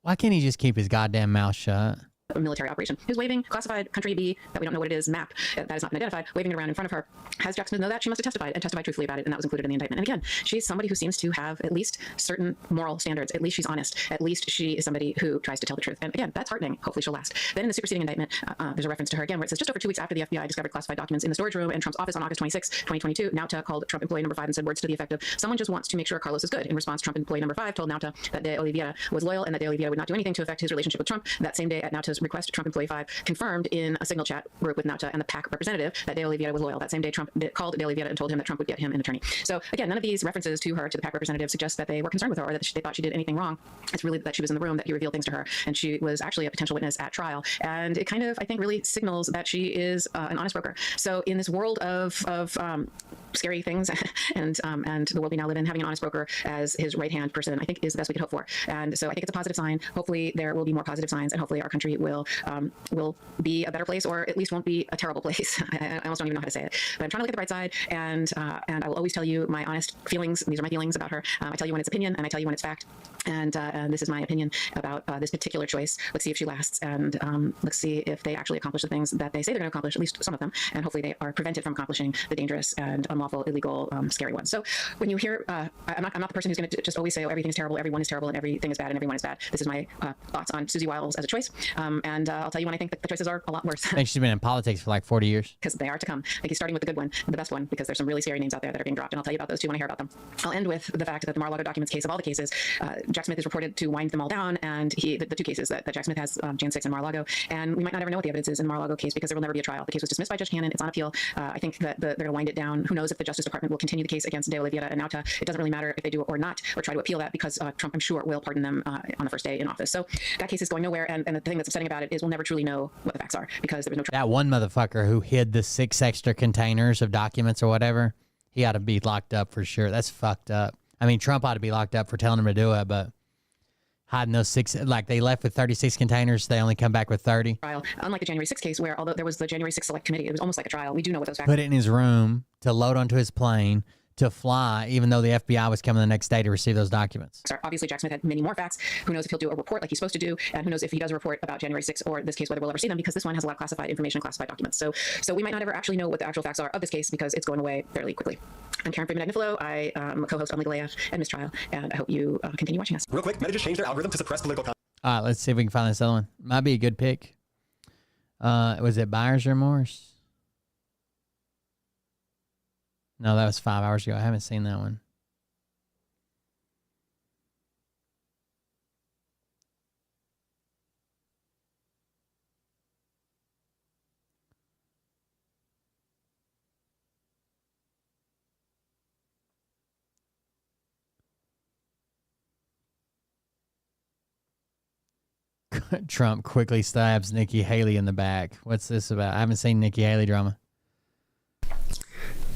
Why can't he just keep his goddamn mouth shut? a military operation. He was waving classified country B, that we don't know what it is, map that has not been identified, waving it around in front of her. Has Jack Smith know that? She must have testified and testified truthfully about it, and that was included in the indictment. And again, she's somebody who seems to have at least certain moral standards. At least she's honest. At least she is somebody who tries to tell the truth. And again, that's heartening. Hopefully she'll last. Then in the superseding indictment, there's a reference to her again where it says, just over 2 weeks after the FBI discovered classified documents in the storage room in Trump's office on August 26, 2022, Nauta called Trump employee number 5 and said words to the effect of, someone just wants to make sure Carlos is good. In response, Trump employee number 5 told Nauta that De Oliveira was loyal and that De Oliveira would not do anything to affect his relationship with Trump. That same day at Nauta's request, Trump employee 5 confirmed in a signal chat group with Nauta and the PAC representative that De Oliveira was loyal. That same day, Trump called De Oliveira and told him that Trump would get him an attorney. So again, none of these references to her, to the PAC representative, suggest that they were concerned with her or that they thought she did anything wrong. It's really that she was in the room, that he revealed things to her, and she was actually a potential witness at trial. And it kind of, I think, really signals that she is an honest broker. So in this world of scary things and the world we now live in, having an honest broker as his right-hand person, I think, is the best we could hope for. And so I think it's a positive sign. Hopefully there will be more positive signs, and hopefully our country will be a better place, or at least won't be a terrible place. I almost don't even know how to say it. But I'm trying to look at the bright side, and I will always tell you my honest feelings. These are my feelings about her. I tell you when it's opinion, and I tell you when it's fact. And this is my opinion about this particular choice. Let's see if she lasts, and let's see if they actually accomplish the things that they say they're going to accomplish, at least some of them, and hopefully they are prevented from accomplishing the dangerous and unlawful, illegal, scary ones. So when you hear, I'm not the person who's going to just always say, oh, everything is terrible, everyone is terrible, and everything is bad, and everyone is bad. This is my thoughts on Susie Wiles as a choice, and I'll tell you when I think that the choices are a lot worse. I think she's been in politics for like 40 years. Because they are to come. I think he's starting with the good one, the best one, because there's some really scary names out there that are being dropped, and I'll tell you about those too when I hear about them. I'll end with the fact that the Mar-a-Lago documents case, of all the cases, Jack Smith is reported to wind them all down, and the 2 cases that Jack Smith has, Jan 6 and Mar-a-Lago, and we might not ever know what the evidence is in the Mar-a-Lago case because there will never be a trial. The case was dismissed by Judge Cannon. It's on appeal. I think that they're going to wind it down. Who knows if the Justice Department will continue the case against De Oliveira and Nauta. It doesn't really matter if they do or not, or try to appeal that, because Trump, I'm sure, will pardon them on the first day in office. So that case is going nowhere, and the thing that's upsetting about it is we'll never truly know what the facts are, because there was no trial. That one motherfucker who hid the 6 extra containers of documents or whatever, he ought to be locked up for sure. That's fucked up. I mean, Trump ought to be locked up for telling him to do it, but hiding those 6, like they left with 36 containers, they only come back with 30. Trial, unlike the January 6th case, where although there was the January 6th Select Committee, it was almost like a trial. We do know what those facts. Put it in his room to load onto his plane to fly, even though the FBI was coming the next day to receive those documents. Obviously, Jack Smith had many more facts. Who knows if he'll do a report like he's supposed to do, and who knows if he does a report about January 6th or this case, whether we'll ever see them, because this one has a lot of classified information, classified documents. So we might not ever actually know what the actual facts are of this case, because it's going away fairly quickly. I'm Karen Freeman-Agnifilo. I am a co-host on Legal AF and Mistrial, and I hope you continue watching us. Real quick, Meta just changed their algorithm to suppress political content. All right, let's see if we can find this other one. Might be a good pick. Was it Buyer's Remorse? No, that was 5 hours ago. I haven't seen that one. Trump quickly stabs Nikki Haley in the back. What's this about? I haven't seen Nikki Haley drama.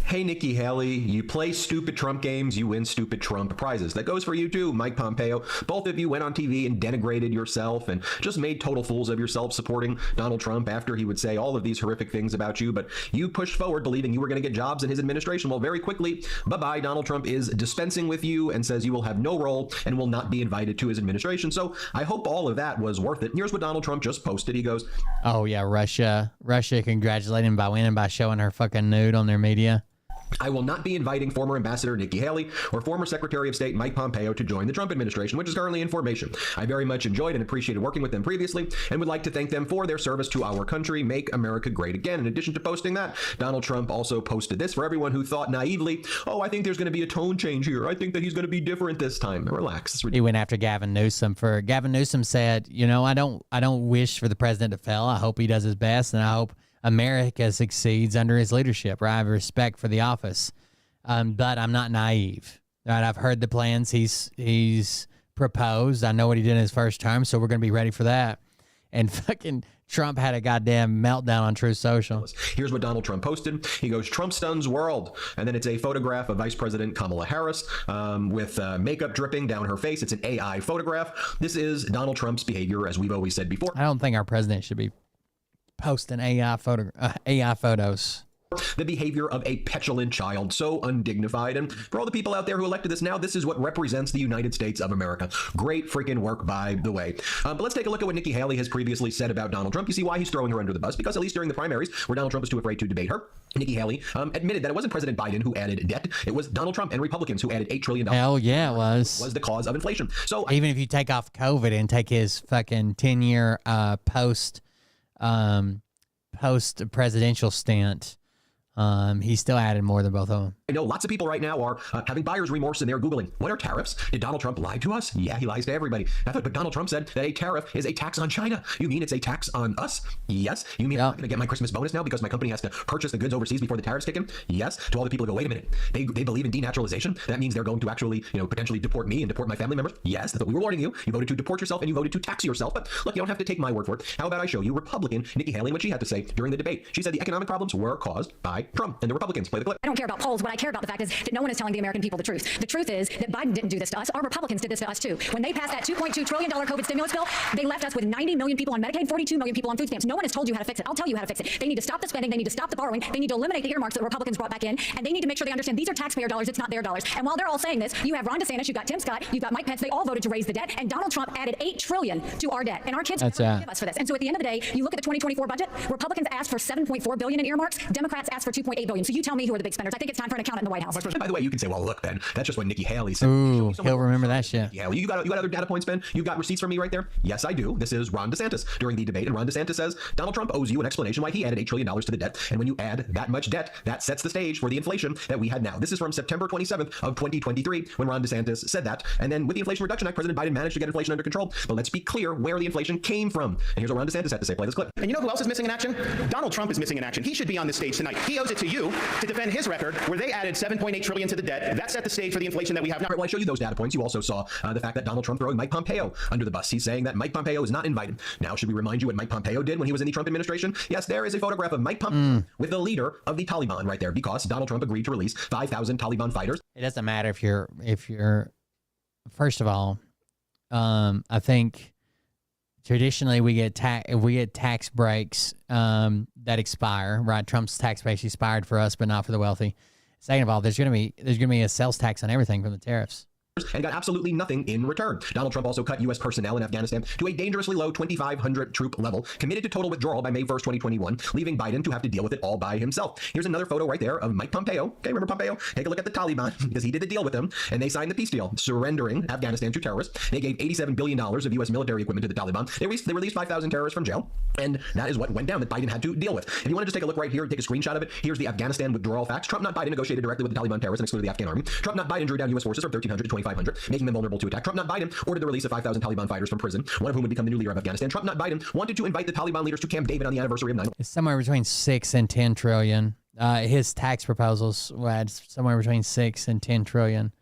Hey, Nikki Haley, you play stupid Trump games, you win stupid Trump prizes. That goes for you too, Mike Pompeo. Both of you went on TV and denigrated yourself and just made total fools of yourself supporting Donald Trump after he would say all of these horrific things about you. But you pushed forward believing you were going to get jobs in his administration. Well, very quickly, bye-bye. Donald Trump is dispensing with you and says you will have no role and will not be invited to his administration. So I hope all of that was worth it. Here's what Donald Trump just posted. He goes, oh, yeah, Russia congratulated him by winning by showing her fucking nude on their media. I will not be inviting former Ambassador Nikki Haley or former Secretary of State Mike Pompeo to join the Trump administration, which is currently in formation. I very much enjoyed and appreciated working with them previously and would like to thank them for their service to our country. Make America great again. In addition to posting that, Donald Trump also posted this for everyone who thought naively, oh, I think there's going to be a tone change here. I think that he's going to be different this time. Relax. He went after Gavin Newsom. Gavin Newsom said, you know, I don't wish for the president to fail. I hope he does his best, and I hope America succeeds under his leadership. Right? I have respect for the office. But I'm not naive. Right? I've heard the plans he's proposed. I know what he did in his first term, so we're going to be ready for that. And fucking Trump had a goddamn meltdown on Truth Social. Here's what Donald Trump posted. He goes, Trump stuns world. And then it's a photograph of Vice President Kamala Harris with makeup dripping down her face. It's an AI photograph. This is Donald Trump's behavior, as we've always said before. I don't think our president should be posting AI photos. the behavior of a petulant child, so undignified. And for all the people out there who elected this now, this is what represents the United States of America. Great freaking work, by the way. But let's take a look at what Nikki Haley has previously said about Donald Trump. You see why he's throwing her under the bus, because at least during the primaries, where Donald Trump was too afraid to debate her, Nikki Haley admitted that it wasn't President Biden who added debt. It was Donald Trump and Republicans who added $8 trillion. Hell yeah, it was the cause of inflation. So even if you take off COVID and take his fucking 10-year post presidential stint, he still added more than both of them. I know lots of people right now are having buyer's remorse and they're Googling, what are tariffs? Did Donald Trump lie to us? Yeah, he lies to everybody. But Donald Trump said that a tariff is a tax on China. You mean it's a tax on us? Yes. You mean I'm not going to get my Christmas bonus now because my company has to purchase the goods overseas before the tariffs kick in? Yes. To all the people who go, wait a minute, they believe in denaturalization? That means they're going to actually, potentially deport me and deport my family members? Yes, that's what we were warning you. You voted to deport yourself and you voted to tax yourself. But look, you don't have to take my word for it. How about I show you Republican Nikki Haley and what she had to say during the debate? She said the economic problems were caused by Trump and the Republicans. Play the clip. I don't care about polls. What I care about the fact is that no one is telling the American people the truth. The truth is that Biden didn't do this to us. Our Republicans did this to us too. When they passed that $2.2 trillion COVID stimulus bill, they left us with 90 million people on Medicaid, 42 million people on food stamps. No one has told you how to fix it. I'll tell you how to fix it. They need to stop the spending. They need to stop the borrowing. They need to eliminate the earmarks that the Republicans brought back in. And they need to make sure they understand these are taxpayer dollars. It's not their dollars. And while they're all saying this, you have Ron DeSantis, you've got Tim Scott, you've got Mike Pence. They all voted to raise the debt. And Donald Trump added $8 trillion to our debt. And our kids give us for this. And so at the end of the day, you look at the 2024 budget, Republicans asked for $7.4 billion in earmarks. Democrats asked for $2.8 billion. So you tell me who are the big spenders. I think it's time for an accountant in the White House. By the way, you can say, well, look, Ben, that's just what Nikki Haley said. Ooh, he'll remember that shit. Yeah, well, you got other data points, Ben? You got receipts from me right there? Yes, I do. This is Ron DeSantis during the debate, and Ron DeSantis says Donald Trump owes you an explanation why he added $8 trillion to the debt, and when you add that much debt, that sets the stage for the inflation that we had now. This is from September 27th of 2023 when Ron DeSantis said that, and then with the Inflation Reduction Act, President Biden managed to get inflation under control, but let's be clear where the inflation came from. And here's what Ron DeSantis had to say. Play this clip. And you know who else is missing in action? Donald Trump is missing in action. He should be on this stage tonight. He owes it to you to defend his record where they added $7.8 trillion to the debt. That set the stage for the inflation that we have now. Right, well, I show you those data points. You also saw the fact that Donald Trump throwing Mike Pompeo under the bus. He's saying that Mike Pompeo is not invited. Now, should we remind you what Mike Pompeo did when he was in the Trump administration? Yes, there is a photograph of Mike Pompeo with the leader of the Taliban right there, because Donald Trump agreed to release 5,000 Taliban fighters. It doesn't matter if you're first of all, I think traditionally we get tax breaks that expire, right? Trump's tax breaks expired for us, but not for the wealthy. Second of all, there's gonna be a sales tax on everything from the tariffs. And got absolutely nothing in return. Donald Trump also cut U.S. personnel in Afghanistan to a dangerously low 2,500 troop level, committed to total withdrawal by May 1st, 2021, leaving Biden to have to deal with it all by himself. Here's another photo right there of Mike Pompeo. Okay, remember Pompeo? Take a look at the Taliban, because he did the deal with them, and they signed the peace deal, surrendering Afghanistan to terrorists. They gave $87 billion of U.S. military equipment to the Taliban. They released 5,000 terrorists from jail, and that is what went down that Biden had to deal with. If you want to just take a look right here, take a screenshot of it, here's the Afghanistan withdrawal facts. Trump, not Biden, negotiated directly with the Taliban terrorists and excluded the Afghan army. Trump, not Biden, drew down U.S. forces from 1,300 to 2,500, making them vulnerable to attack. Trump, not Biden, ordered the release of 5,000 Taliban fighters from prison, one of whom would become the new leader of Afghanistan. Trump, not Biden, wanted to invite the Taliban leaders to Camp David on the anniversary of 9/11. It's somewhere between 6 and 10 trillion. His tax proposals had somewhere between 6 and 10 trillion.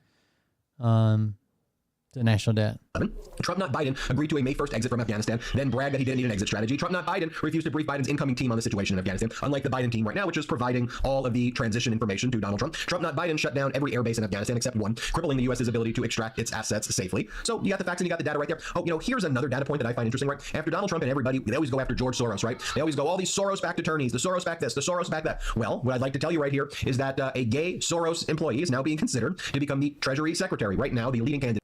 The national debt. Trump, not Biden, agreed to a May 1st exit from Afghanistan, then bragged that he didn't need an exit strategy. Trump, not Biden, refused to brief Biden's incoming team on the situation in Afghanistan, unlike the Biden team right now, which is providing all of the transition information to Donald Trump. Trump, not Biden, shut down every airbase in Afghanistan except one, crippling the U.S.'s ability to extract its assets safely. So you got the facts and you got the data right there. Oh, here's another data point that I find interesting, right? After Donald Trump and everybody, they always go after George Soros, right? They always go, all these Soros-backed attorneys, the Soros-backed this, the Soros-backed that. Well, what I'd like to tell you right here is that a gay Soros employee is now being considered to become the Treasury Secretary. Right now, the leading candidate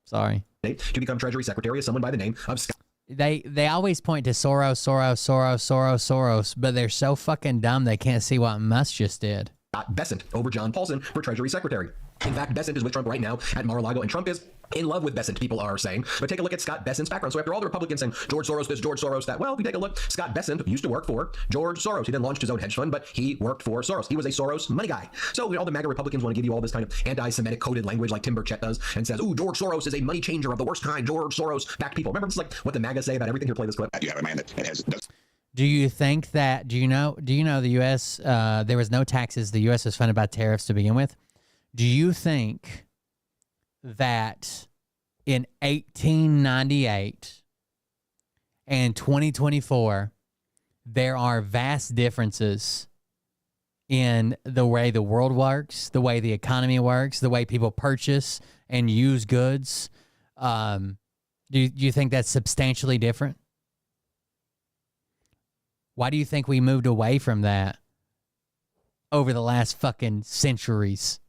Sorry. to become Treasury Secretary is someone by the name of Scott. They always point to Soros, but they're so fucking dumb they can't see what Musk just did. Bessent over John Paulson for Treasury Secretary. In fact, Bessent is with Trump right now at Mar-a-Lago, and Trump is in love with Bessent, people are saying. But take a look at Scott Bessent's background. So after all the Republicans saying George Soros this, George Soros that, well, if you take a look, Scott Bessent used to work for George Soros. He then launched his own hedge fund, but he worked for Soros. He was a Soros money guy. So all the MAGA Republicans want to give you all this kind of anti-Semitic coded language like Tim Burchett does and says, ooh, George Soros is a money changer of the worst kind. George Soros backed people. Remember, it's like what the MAGA say about everything. Here, play this clip. You have a man that has... Do you think that, do you know the U.S., there was no taxes. The U.S. was funded by tariffs to begin with. Do you think that in 1898 and 2024, there are vast differences in the way the world works, the way the economy works, the way people purchase and use goods? Do you think that's substantially different? Why do you think we moved away from that over the last fucking centuries?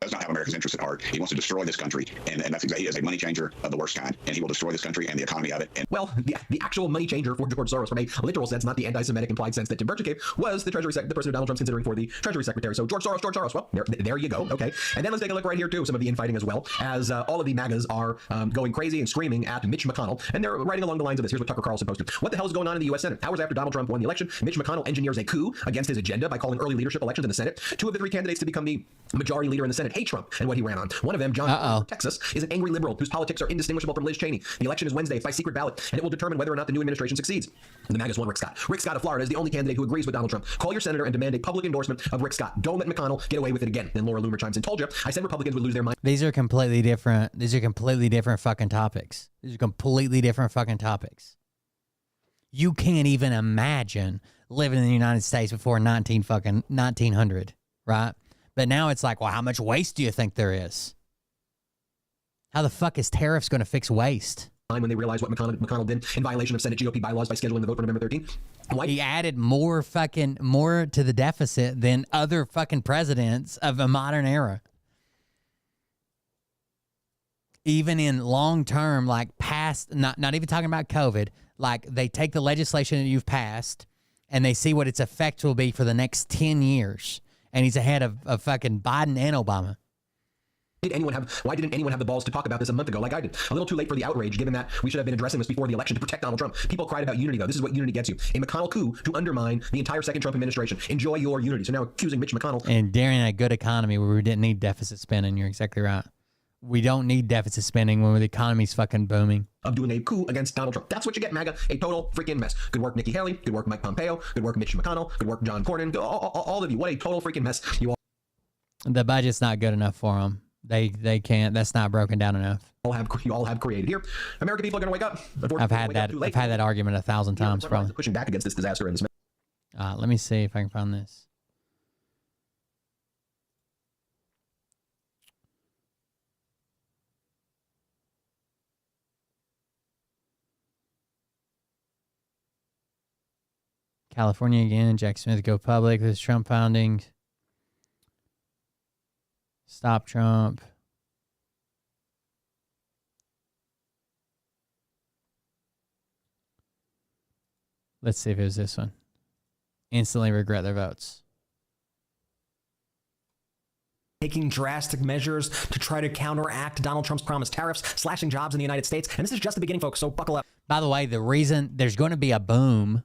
Does not have America's interest at heart. He wants to destroy this country, and that's exactly, he is a money changer of the worst kind, and he will destroy this country and the economy of it. And well, the actual money changer for George Soros, from a literal sense, not the anti-Semitic implied sense that Tim Burchett gave, was the Treasury the person who Donald Trump's considering for the Treasury Secretary. So George Soros. Well, there you go. Okay, and then let's take a look right here too. Some of the infighting as well, as all of the MAGAs are going crazy and screaming at Mitch McConnell, and they're writing along the lines of this. Here's what Tucker Carlson posted: "What the hell is going on in the U.S. Senate? Hours after Donald Trump won the election, Mitch McConnell engineers a coup against his agenda by calling early leadership elections in the Senate. Two of the three candidates to become the majority leader in the Senate hate Trump and what he ran on. One of them, John from Texas, is an angry liberal whose politics are indistinguishable from Liz Cheney. The election is Wednesday. It's by secret ballot, and it will determine whether or not the new administration succeeds." And the MAGAs won Rick Scott. Rick Scott of Florida is the only candidate who agrees with Donald Trump. Call your senator and demand a public endorsement of Rick Scott. Don't let McConnell get away with it again. Then Laura Loomer chimes in: "Told you. I said Republicans would lose their mind." These are completely different fucking topics. These are completely different fucking topics. You can't even imagine living in the United States before 1900, right? But now it's like, well, how much waste do you think there is? How the fuck is tariffs going to fix waste? When they realized what McConnell did in violation of Senate GOP bylaws by scheduling the vote for November 13th. He added more to the deficit than other fucking presidents of a modern era. Even in long term, like past, not even talking about COVID, like they take the legislation that you've passed and they see what its effect will be for the next 10 years. And he's ahead of fucking Biden and Obama. Why didn't anyone have the balls to talk about this a month ago like I did? A little too late for the outrage, given that we should have been addressing this before the election to protect Donald Trump. People cried about unity, though. This is what unity gets you. A McConnell coup to undermine the entire second Trump administration. Enjoy your unity. So now accusing Mitch McConnell. And during a good economy where we didn't need deficit spending, you're exactly right. We don't need deficit spending when the economy's fucking booming. Of doing a coup against Donald Trump. That's what you get, MAGA. A total freaking mess. Good work, Nikki Haley. Good work, Mike Pompeo. Good work, Mitch McConnell. Good work, John Cornyn. All of you. What a total freaking mess. You all. The budget's not good enough for them. They can't. That's not broken down enough. You all have created here. American people are going to wake up. I've had that argument 1,000 times. Probably pushing back against this disaster and this. Let me see if I can find this. California again. Jack Smith go public with his Trump founding. Stop Trump. Let's see if it was this one. Instantly regret their votes. Taking drastic measures to try to counteract Donald Trump's promised tariffs, slashing jobs in the United States. And this is just the beginning, folks, so buckle up. By the way, the reason there's going to be a boom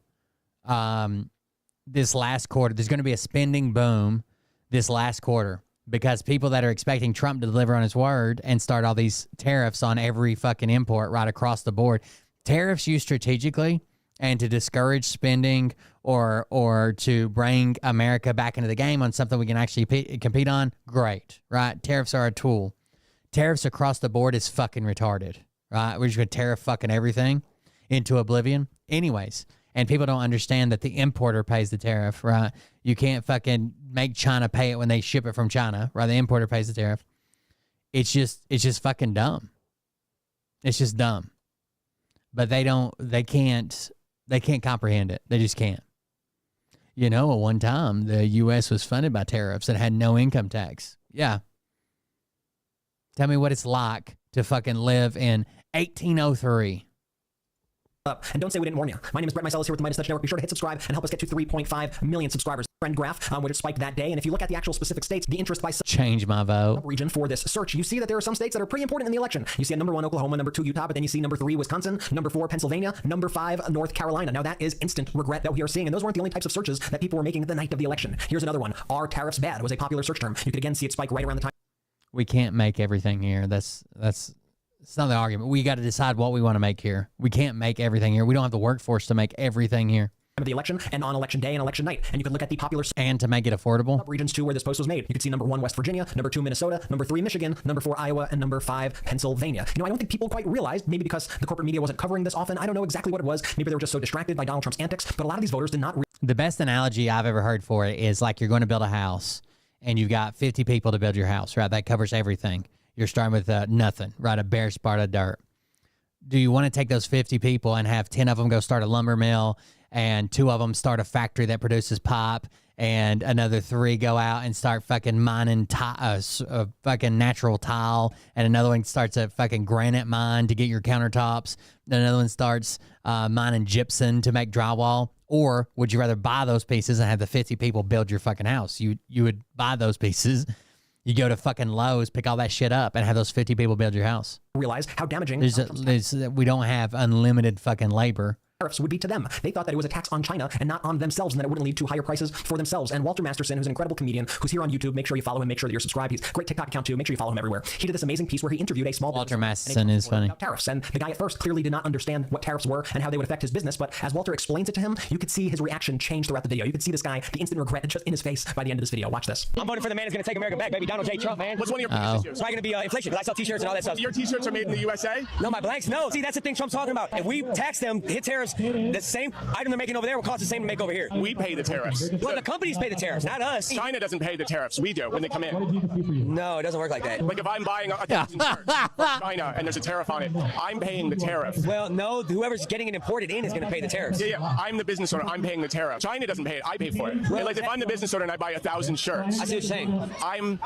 this last quarter, there's going to be a spending boom this last quarter because people that are expecting Trump to deliver on his word and start all these tariffs on every fucking import right across the board. Tariffs used strategically and to discourage spending or to bring America back into the game on something we can actually compete on, great, right? Tariffs are a tool. Tariffs across the board is fucking retarded, right? We're just going to tariff fucking everything into oblivion. Anyways, and people don't understand that the importer pays the tariff, right? You can't fucking make China pay it when they ship it from China, right? The importer pays the tariff. It's just fucking dumb. It's just dumb. But they can't comprehend it. They just can't. You know, at one time, the U.S. was funded by tariffs and had no income tax. Yeah. Tell me what it's like to fucking live in 1803. And don't say we didn't warn you. My name is Brett Meiselas here with the Midas Touch Network. Be sure to hit subscribe and help us get to 3.5 million subscribers. Trend graph, which spiked that day. And if you look at the actual specific states, the interest by change my vote region for this search, you see that there are some states that are pretty important in the election. You see at number 1, Oklahoma, number 2, Utah, but then you see number 3, Wisconsin, number 4, Pennsylvania, number 5, North Carolina. Now that is instant regret that we are seeing. And those weren't the only types of searches that people were making the night of the election. Here's another one. Are tariffs bad? Was a popular search term. You could again see it spike right around the time. We can't make everything here. It's not the argument. We got to decide what we want to make here. We can't make everything here. We don't have the workforce to make everything here. Of the election and on election day and election night. And you can look at the popular and to make it affordable regions too where this post was made. You could see number 1, West Virginia, number 2, Minnesota, number 3, Michigan, number 4, Iowa, and number 5, Pennsylvania. You know, I don't think people quite realized, maybe because the corporate media wasn't covering this often. I don't know exactly what it was. Maybe they were just so distracted by Donald Trump's antics, but a lot of these voters did not. The best analogy I've ever heard for it is like you're going to build a house and you've got 50 people to build your house, right? That covers everything. You're starting with nothing, right? A bare spot of dirt. Do you want to take those 50 people and have 10 of them go start a lumber mill, and 2 of them start a factory that produces pipe, and another 3 go out and start fucking mining fucking natural tile, and another one starts a fucking granite mine to get your countertops, and another one starts mining gypsum to make drywall? Or would you rather buy those pieces and have the 50 people build your fucking house? You would buy those pieces. You go to fucking Lowe's, pick all that shit up, and have those 50 people build your house. Realize how damaging we don't have unlimited fucking labor. Tariffs would be to them. They thought that it was a tax on China and not on themselves, and that it wouldn't lead to higher prices for themselves. And Walter Masterson, who's an incredible comedian, who's here on YouTube, make sure you follow him, make sure that you're subscribed. He's a great TikTok account too, make sure you follow him everywhere. He did this amazing piece where he interviewed a small Walter Masterson is funny. About tariffs, and the guy at first clearly did not understand what tariffs were and how they would affect his business, but as Walter explains it to him, you could see his reaction change throughout the video. You could see this guy, the instant regret just in his face by the end of this video. Watch this. I'm voting for the man who's going to take America back, baby. Donald J. Trump, man. What's one of your biggest issues? It's probably going to be inflation, because I sell t-shirts and all that stuff. Your t-shirts are made in the USA? No, my blanks, no. See, that's the thing Trump's talking about. If we tax them, hit tariffs, the same item they're making over there will cost the same to make over here. We pay the tariffs. Well, the companies pay the tariffs, not us. China doesn't pay the tariffs. We do when they come in. No, it doesn't work like that. Like if I'm buying a thousand shirts from China and there's a tariff on it, I'm paying the tariff. Well, no, whoever's getting it imported in is going to pay the tariffs. Yeah, I'm the business owner. I'm paying the tariff. China doesn't pay it. I pay for it. Well, like if I'm the business owner and I buy 1,000 shirts, I see what you're saying.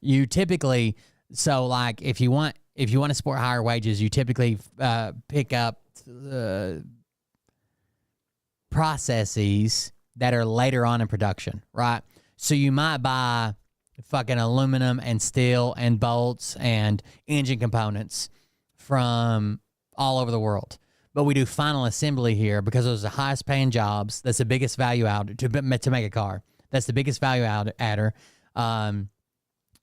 You typically, so like if you want to support higher wages, you typically pick up processes that are later on in production, right? So you might buy fucking aluminum and steel and bolts and engine components from all over the world. But we do final assembly here because those are the highest paying jobs. That's the biggest value out to make a car. That's the biggest value adder.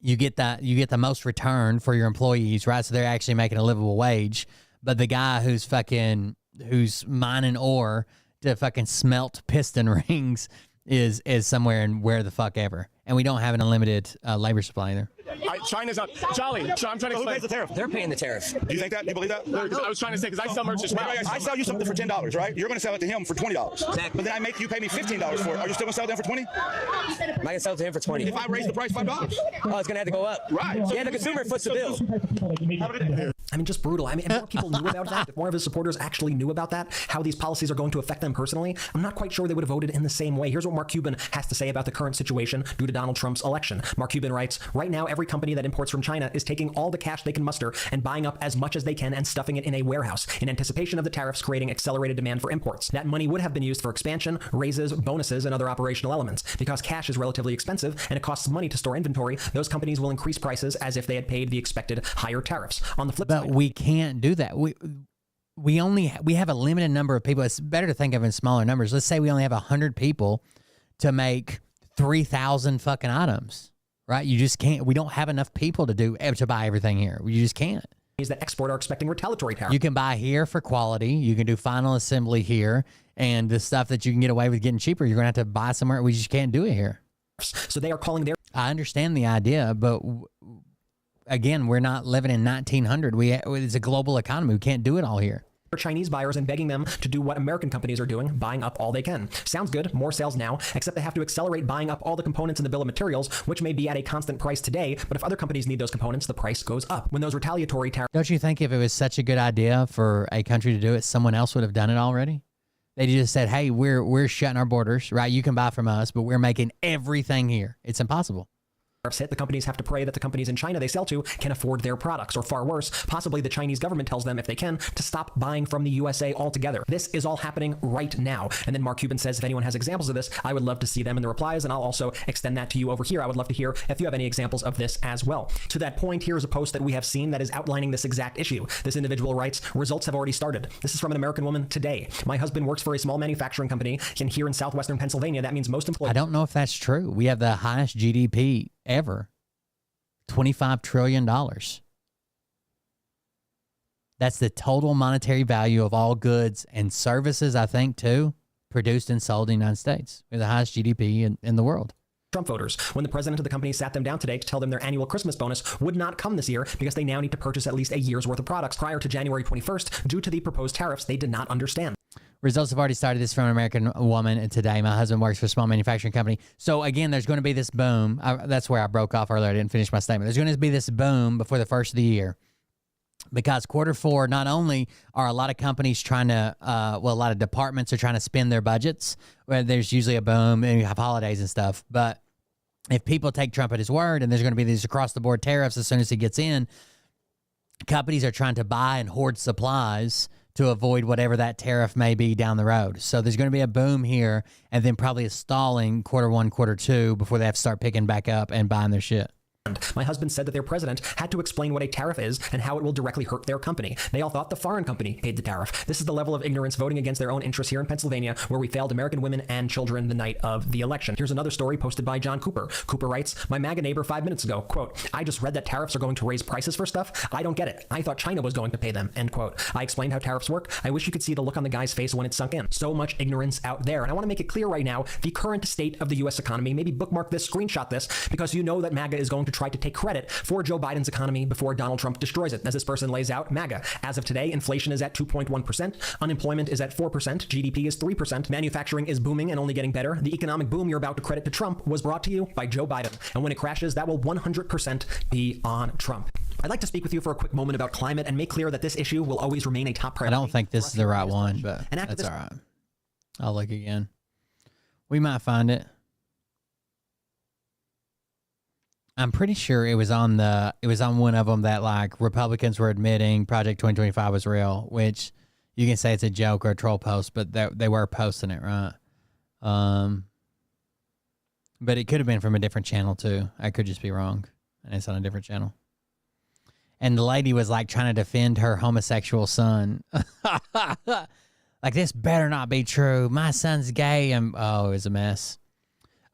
You get the most return for your employees, right? So they're actually making a livable wage. But the guy who's mining ore to fucking smelt piston rings is somewhere in where the fuck ever. And we don't have an unlimited labor supply either. China's not. Jolly, I'm trying to explain. Who pays the tariff? They're paying the tariff. Do you think that? You believe that? No, I was trying to say, because I sell merch as well. I sell you something for $10, right? You're going to sell it to him for $20. Exactly. But then you pay me $15 for it. Are you still going to sell it to him for $20? I can sell it to him for $20. If I raise the price $5? Oh, it's going to have to go up. Right. Yeah, the consumer foots the bill. I mean, just brutal. I mean, if more people knew about that, if more of his supporters actually knew about that, how these policies are going to affect them personally, I'm not quite sure they would have voted in the same way. Here's what Mark Cuban has to say about the current situation due to Donald Trump's election. Mark Cuban writes, right now, every company that imports from China is taking all the cash they can muster and buying up as much as they can and stuffing it in a warehouse in anticipation of the tariffs creating accelerated demand for imports. That money would have been used for expansion, raises, bonuses, and other operational elements. Because cash is relatively expensive and it costs money to store inventory, those companies will increase prices as if they had paid the expected higher tariffs. On the flip side, we can't do that. We have a limited number of people. It's better to think of in smaller numbers. Let's say we only have 100 people to make 3,000 fucking items, right? You just can't. We don't have enough people to buy everything here. You just can't. That export are expecting retaliatory tariffs. You can buy here for quality. You can do final assembly here, and the stuff that you can get away with getting cheaper, you're gonna have to buy somewhere. We just can't do it here. So they are calling their. I understand the idea, but again, we're not living in 1900. It's a global economy. We can't do it all here. Chinese buyers and begging them to do what American companies are doing, buying up all they can. Sounds good, more sales now, except they have to accelerate buying up all the components in the bill of materials, which may be at a constant price today, but if other companies need those components, the price goes up. When those retaliatory tariffs... Don't you think if it was such a good idea for a country to do it, someone else would have done it already? They just said, hey, we're shutting our borders, right? You can buy from us, but we're making everything here. It's impossible. Hit, the companies have to pray that the companies in China they sell to can afford their products, or far worse, possibly the Chinese government tells them, if they can, to stop buying from the USA altogether. This is all happening right now. And then Mark Cuban says, if anyone has examples of this, I would love to see them in the replies, and I'll also extend that to you over here. I would love to hear if you have any examples of this as well. To that point, here's a post that we have seen that is outlining this exact issue. This individual writes, results have already started. This is from an American woman today. My husband works for a small manufacturing company, and here in southwestern Pennsylvania, that means most employees... I don't know if that's true. We have the highest GDP ever. $25 trillion. That's the total monetary value of all goods and services, I think, too, produced and sold in the United States. We're the highest GDP in the world. Trump voters, when the president of the company sat them down today to tell them their annual Christmas bonus would not come this year because they now need to purchase at least a year's worth of products prior to January 21st due to the proposed tariffs they did not understand. Results have already started. This from an American woman today. My husband works for a small manufacturing company. So again, there's going to be this boom. That's where I broke off earlier. I didn't finish my statement. There's going to be this boom before the first of the year Because Q4, not only are a lot of companies trying to, a lot of departments are trying to spend their budgets, where there's usually a boom and you have holidays and stuff. But if people take Trump at his word and there's going to be these across-the-board tariffs as soon as he gets in, companies are trying to buy and hoard supplies to avoid whatever that tariff may be down the road. So there's going to be a boom here and then probably a stalling Q1, Q2 before they have to start picking back up and buying their shit. My husband said that their president had to explain what a tariff is and how it will directly hurt their company. They all thought the foreign company paid the tariff. This is the level of ignorance voting against their own interests here in Pennsylvania, where we failed American women and children the night of the election. Here's another story posted by John Cooper. Cooper writes, my MAGA neighbor 5 minutes ago, quote, I just read that tariffs are going to raise prices for stuff. I don't get it. I thought China was going to pay them, end quote. I explained how tariffs work. I wish you could see the look on the guy's face when it sunk in. So much ignorance out there. And I want to make it clear right now, the current state of the U.S. economy, maybe bookmark this, screenshot this, because you know that MAGA is going to try to take credit for Joe Biden's economy before Donald Trump destroys it. As this person lays out, MAGA. As of today, inflation is at 2.1%. Unemployment is at 4%. GDP is 3%. Manufacturing is booming and only getting better. The economic boom you're about to credit to Trump was brought to you by Joe Biden. And when it crashes, that will 100% be on Trump. I'd like to speak with you for a quick moment about climate and make clear that this issue will always remain a top priority. I don't think this is the right one, but that's all right. I'll look again. We might find it. I'm pretty sure it was on one of them that like Republicans were admitting Project 2025 was real, which you can say it's a joke or a troll post, but they were posting it, right? But it could have been from a different channel too. I could just be wrong, and it's on a different channel. And the lady was like trying to defend her homosexual son. Like, this better not be true. My son's gay, and oh, it was a mess.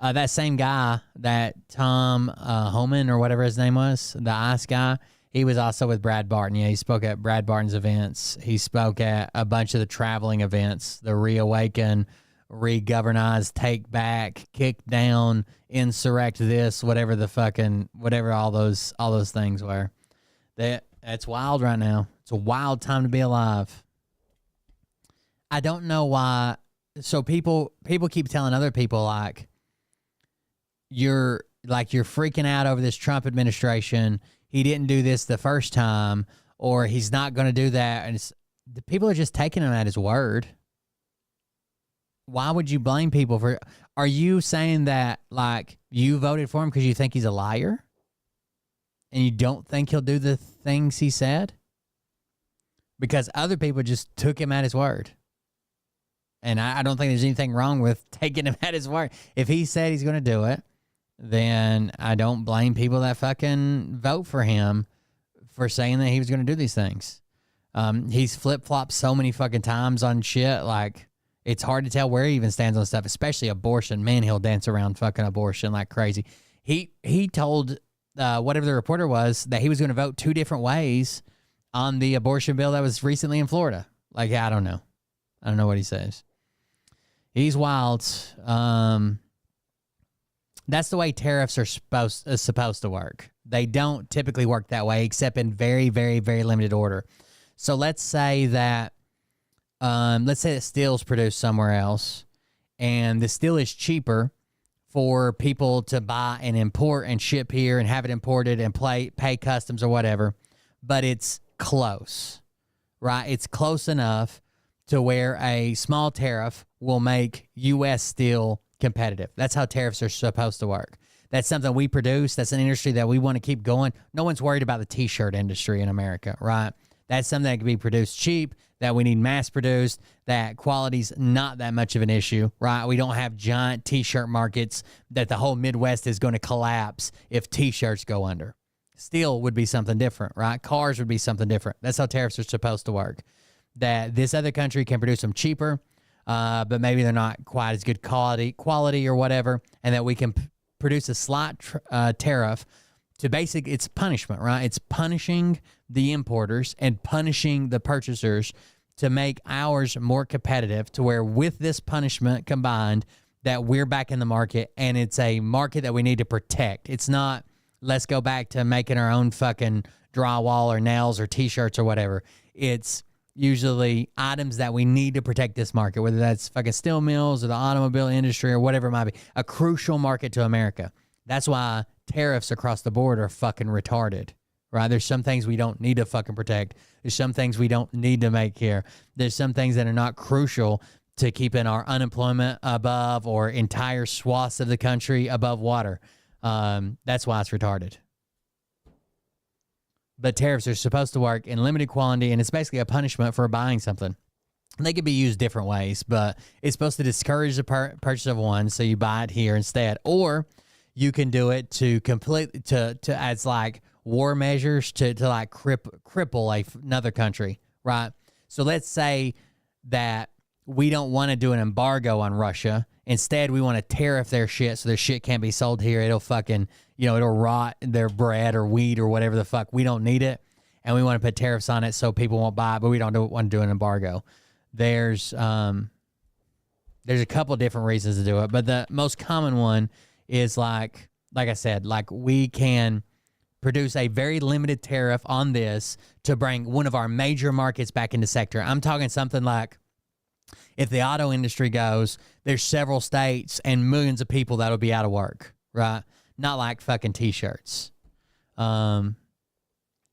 That same guy, that Tom Homan or whatever his name was, the ICE guy, he was also with Brad Barton. Yeah, he spoke at Brad Barton's events. He spoke at a bunch of the traveling events, the Reawaken, Regovernize, Take Back, Kick Down, Insurrect this, whatever all those things were. It's wild right now. It's a wild time to be alive. I don't know why. So people keep telling other people like, you're freaking out over this Trump administration. He didn't do this the first time, or he's not going to do that. And the people are just taking him at his word. Why would you blame people for? Are you saying that like you voted for him because you think he's a liar, and you don't think he'll do the things he said? Because other people just took him at his word. And I don't think there's anything wrong with taking him at his word. If he said he's going to do it, then I don't blame people that fucking vote for him for saying that he was going to do these things. He's flip-flopped so many fucking times on shit. Like, it's hard to tell where he even stands on stuff, especially abortion. Man, he'll dance around fucking abortion like crazy. He told whatever the reporter was that he was going to vote 2 different ways on the abortion bill that was recently in Florida. Like, I don't know. I don't know what he says. He's wild. That's the way tariffs are supposed to work. They don't typically work that way, except in very, very, very limited order. So let's say that steel's produced somewhere else, and the steel is cheaper for people to buy and import and ship here and have it imported and pay customs or whatever, but it's close, right? It's close enough to where a small tariff will make U.S. steel competitive. That's how tariffs are supposed to work. That's something we produce. That's an industry that we want to keep going. No one's worried about the T-shirt industry in America, right? That's something that can be produced cheap, that we need mass-produced, that quality's not that much of an issue, right? We don't have giant T-shirt markets that the whole Midwest is going to collapse if T-shirts go under. Steel would be something different, right? Cars would be something different. That's how tariffs are supposed to work. That this other country can produce them cheaper, but maybe they're not quite as good quality or whatever, and that we can produce a slight tariff to it's punishment, right? It's punishing the importers and punishing the purchasers to make ours more competitive, to where with this punishment combined that we're back in the market, and it's a market that we need to protect. It's not, let's go back to making our own fucking drywall or nails or T-shirts or whatever. It's usually items that we need to protect this market, whether that's fucking steel mills or the automobile industry or whatever it might be, a crucial market to America. That's why tariffs across the board are fucking retarded, right? There's some things we don't need to fucking protect. There's some things we don't need to make here. There's some things that are not crucial to keeping our unemployment above or entire swaths of the country above water. That's why it's retarded. But tariffs are supposed to work in limited quantity, and it's basically a punishment for buying something. They could be used different ways, but it's supposed to discourage the purchase of one, so you buy it here instead. Or you can do it to completely to as like war measures to like cripple another country, right? So let's say that we don't want to do an embargo on Russia. Instead, we want to tariff their shit so their shit can't be sold here. It'll fucking, it'll rot their bread or wheat or whatever the fuck. We don't need it, and we want to put tariffs on it so people won't buy it, but we don't want to do an embargo. There's a couple different reasons to do it, but the most common one is like I said, like we can produce a very limited tariff on this to bring one of our major markets back into sector. I'm talking something like if the auto industry goes, there's several states and millions of people that'll be out of work, right? Not like fucking T-shirts.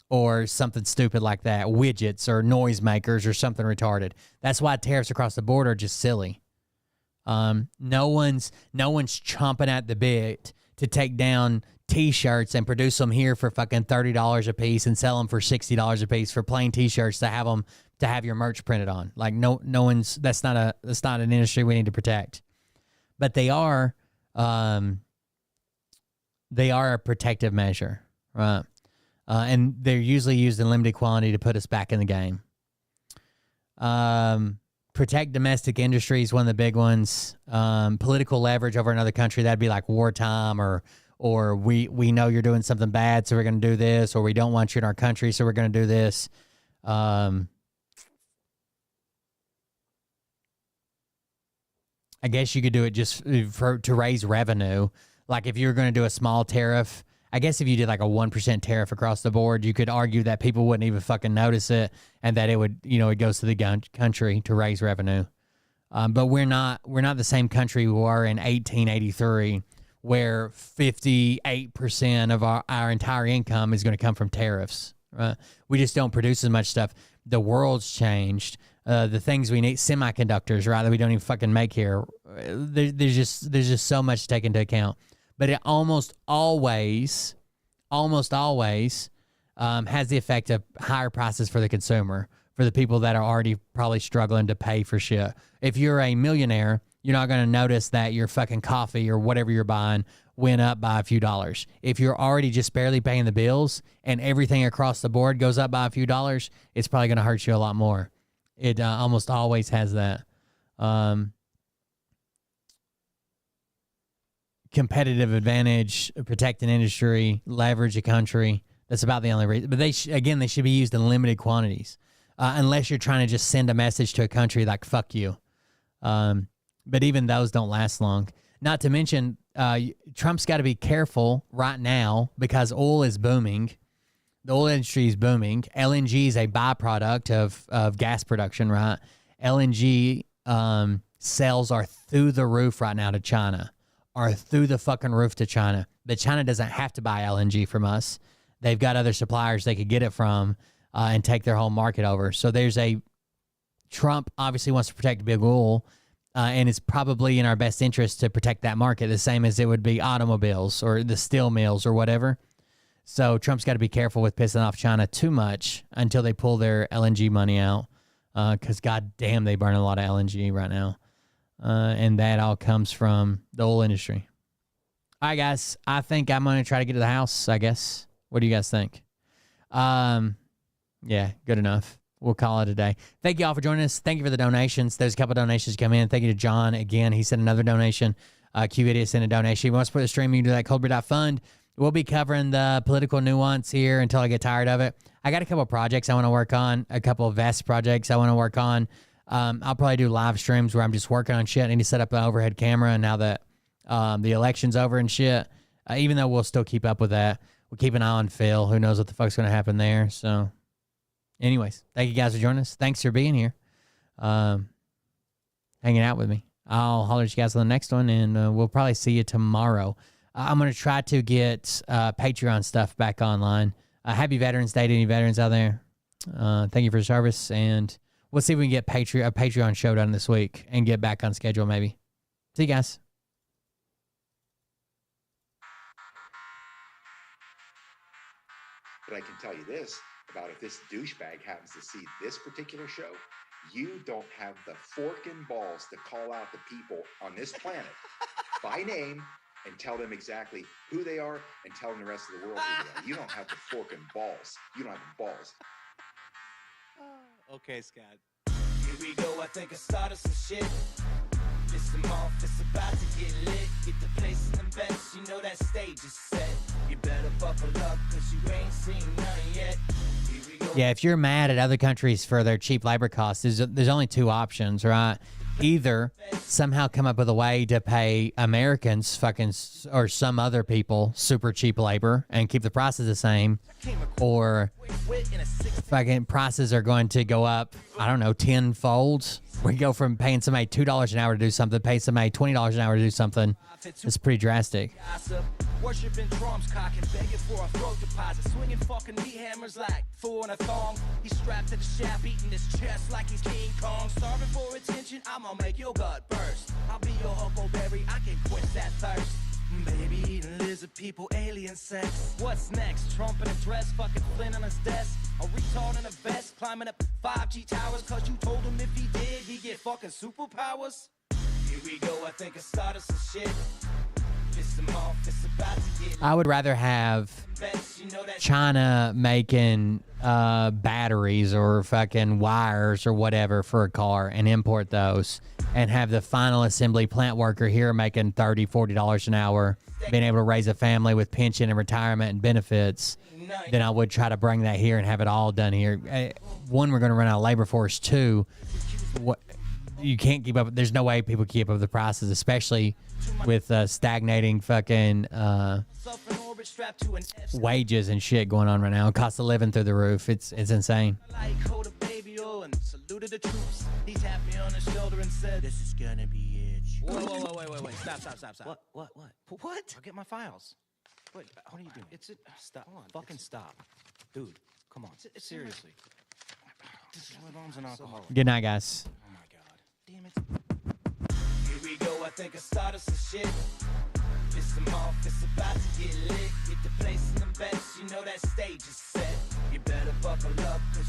Or something stupid like that, widgets or noisemakers or something retarded. That's why tariffs across the board are just silly. No one's chomping at the bit to take down T-shirts and produce them here for fucking $30 a piece and sell them for $60 a piece for plain T-shirts to have your merch printed on. Like no one's that's not an industry we need to protect. But they are a protective measure, right? And they're usually used in limited quantity to put us back in the game. Protect domestic industries, one of the big ones. Political leverage over another country, that'd be like wartime, or we know you're doing something bad, so we're going to do this, or we don't want you in our country, so we're going to do this. I guess you could do it just to raise revenue. Like if you were going to do a small tariff, I guess if you did like a 1% tariff across the board, you could argue that people wouldn't even fucking notice it, and that it would, it goes to the country to raise revenue. But we're not the same country we were in 1883, where 58% of our entire income is going to come from tariffs. Right? We just don't produce as much stuff. The world's changed. The things we need, semiconductors, right, that we don't even fucking make here. There's just so much to take into account. But it almost always has the effect of higher prices for the consumer, for the people that are already probably struggling to pay for shit. If you're a millionaire, you're not going to notice that your fucking coffee or whatever you're buying went up by a few dollars. If you're already just barely paying the bills and everything across the board goes up by a few dollars, it's probably going to hurt you a lot more. It almost always has that. Competitive advantage, protect an industry, leverage a country. That's about the only reason. But they should be used in limited quantities, unless you're trying to just send a message to a country like "fuck you." But even those don't last long. Not to mention, Trump's got to be careful right now because oil is booming. The oil industry is booming. LNG is a byproduct of gas production, right? LNG sales are through the roof right now to China. Are through the fucking roof to China. But China doesn't have to buy LNG from us. They've got other suppliers they could get it from and take their whole market over. So Trump obviously wants to protect big oil, and it's probably in our best interest to protect that market, the same as it would be automobiles or the steel mills or whatever. So Trump's got to be careful with pissing off China too much until they pull their LNG money out, because goddamn, they burn a lot of LNG right now. And that all comes from the oil industry. All right, guys. I think I'm going to try to get to the house, I guess. What do you guys think? Yeah, good enough. We'll call it a day. Thank you all for joining us. Thank you for the donations. There's a couple donations come in. Thank you to John. Again, he sent another donation. Q-Idiot sent a donation. If you want to support the stream, you can do that. Coldbeer.fund. We'll be covering the political nuance here until I get tired of it. I got a couple of projects I want to work on. A couple of vest projects I want to work on. I'll probably do live streams where I'm just working on shit. I need to set up an overhead camera, and now that the election's over and shit, even though we'll still keep up with that, we'll keep an eye on Phil. Who knows what the fuck's going to happen there. So anyways, thank you guys for joining us. Thanks for being here, hanging out with me. I'll holler at you guys on the next one, and we'll probably see you tomorrow. I'm going to try to get Patreon stuff back online. Happy Veterans Day to any veterans out there. Thank you for your service, and we'll see if we can get a Patreon show done this week and get back on schedule maybe. See you guys. But I can tell you this about if this douchebag happens to see this particular show, you don't have the forking balls to call out the people on this planet by name and tell them exactly who they are and tell them the rest of the world who they are. You don't have the forking balls. You don't have the balls. Okay, Scott. Here we go, I think I started some shit. Listen off, it's about to get lit. Get the place in the best, you know that stage is set. You better buckle up, cause you ain't seen nothing yet. Here we go. Yeah, if you're mad at other countries for their cheap labor costs, there's only two options, right? Either somehow come up with a way to pay Americans or some other people super cheap labor and keep the prices the same, or fucking prices are going to go up, I don't know, tenfold. We go from paying somebody $2 an hour to do something, pay somebody $20 an hour to do something. It's pretty drastic. Worshipping drums, cocking, begging for a throat deposit, swinging fucking meat hammers like four in a thong. He's strapped to the shaft, eating his chest like he's King Kong. Starving for attention, I'ma make your gut burst. I'll be your huckleberry, I can quench that thirst. Baby eating lizard people, alien sex. What's next? Trump in a dress, fucking Flynn on his desk. A retard in a vest, climbing up 5G towers, cause you told him if he did, he'd get fucking superpowers. Here we go, I think I started some shit. I would rather have China making batteries or fucking wires or whatever for a car and import those, and have the final assembly plant worker here making $30, $40 an hour, being able to raise a family with pension and retirement and benefits, than I would try to bring that here and have it all done here. One, we're going to run out of labor force. Two, you can't keep up. There's no way people keep up with the prices, especially with stagnating fucking wages and shit going on right now. Cost of living through the roof. It's insane. This is gonna be it. Wait. Stop. What? I'll get my files. What are you doing? Stop. Fucking stop. Dude, come on. Seriously. This is my mom's an alcoholic. Good night, guys. Oh my God. Damn it. Here we go, I think I started some shit. Piss 'em off, it's about to get lit. Get the place in the best, you know that stage is set. You better buckle up, cause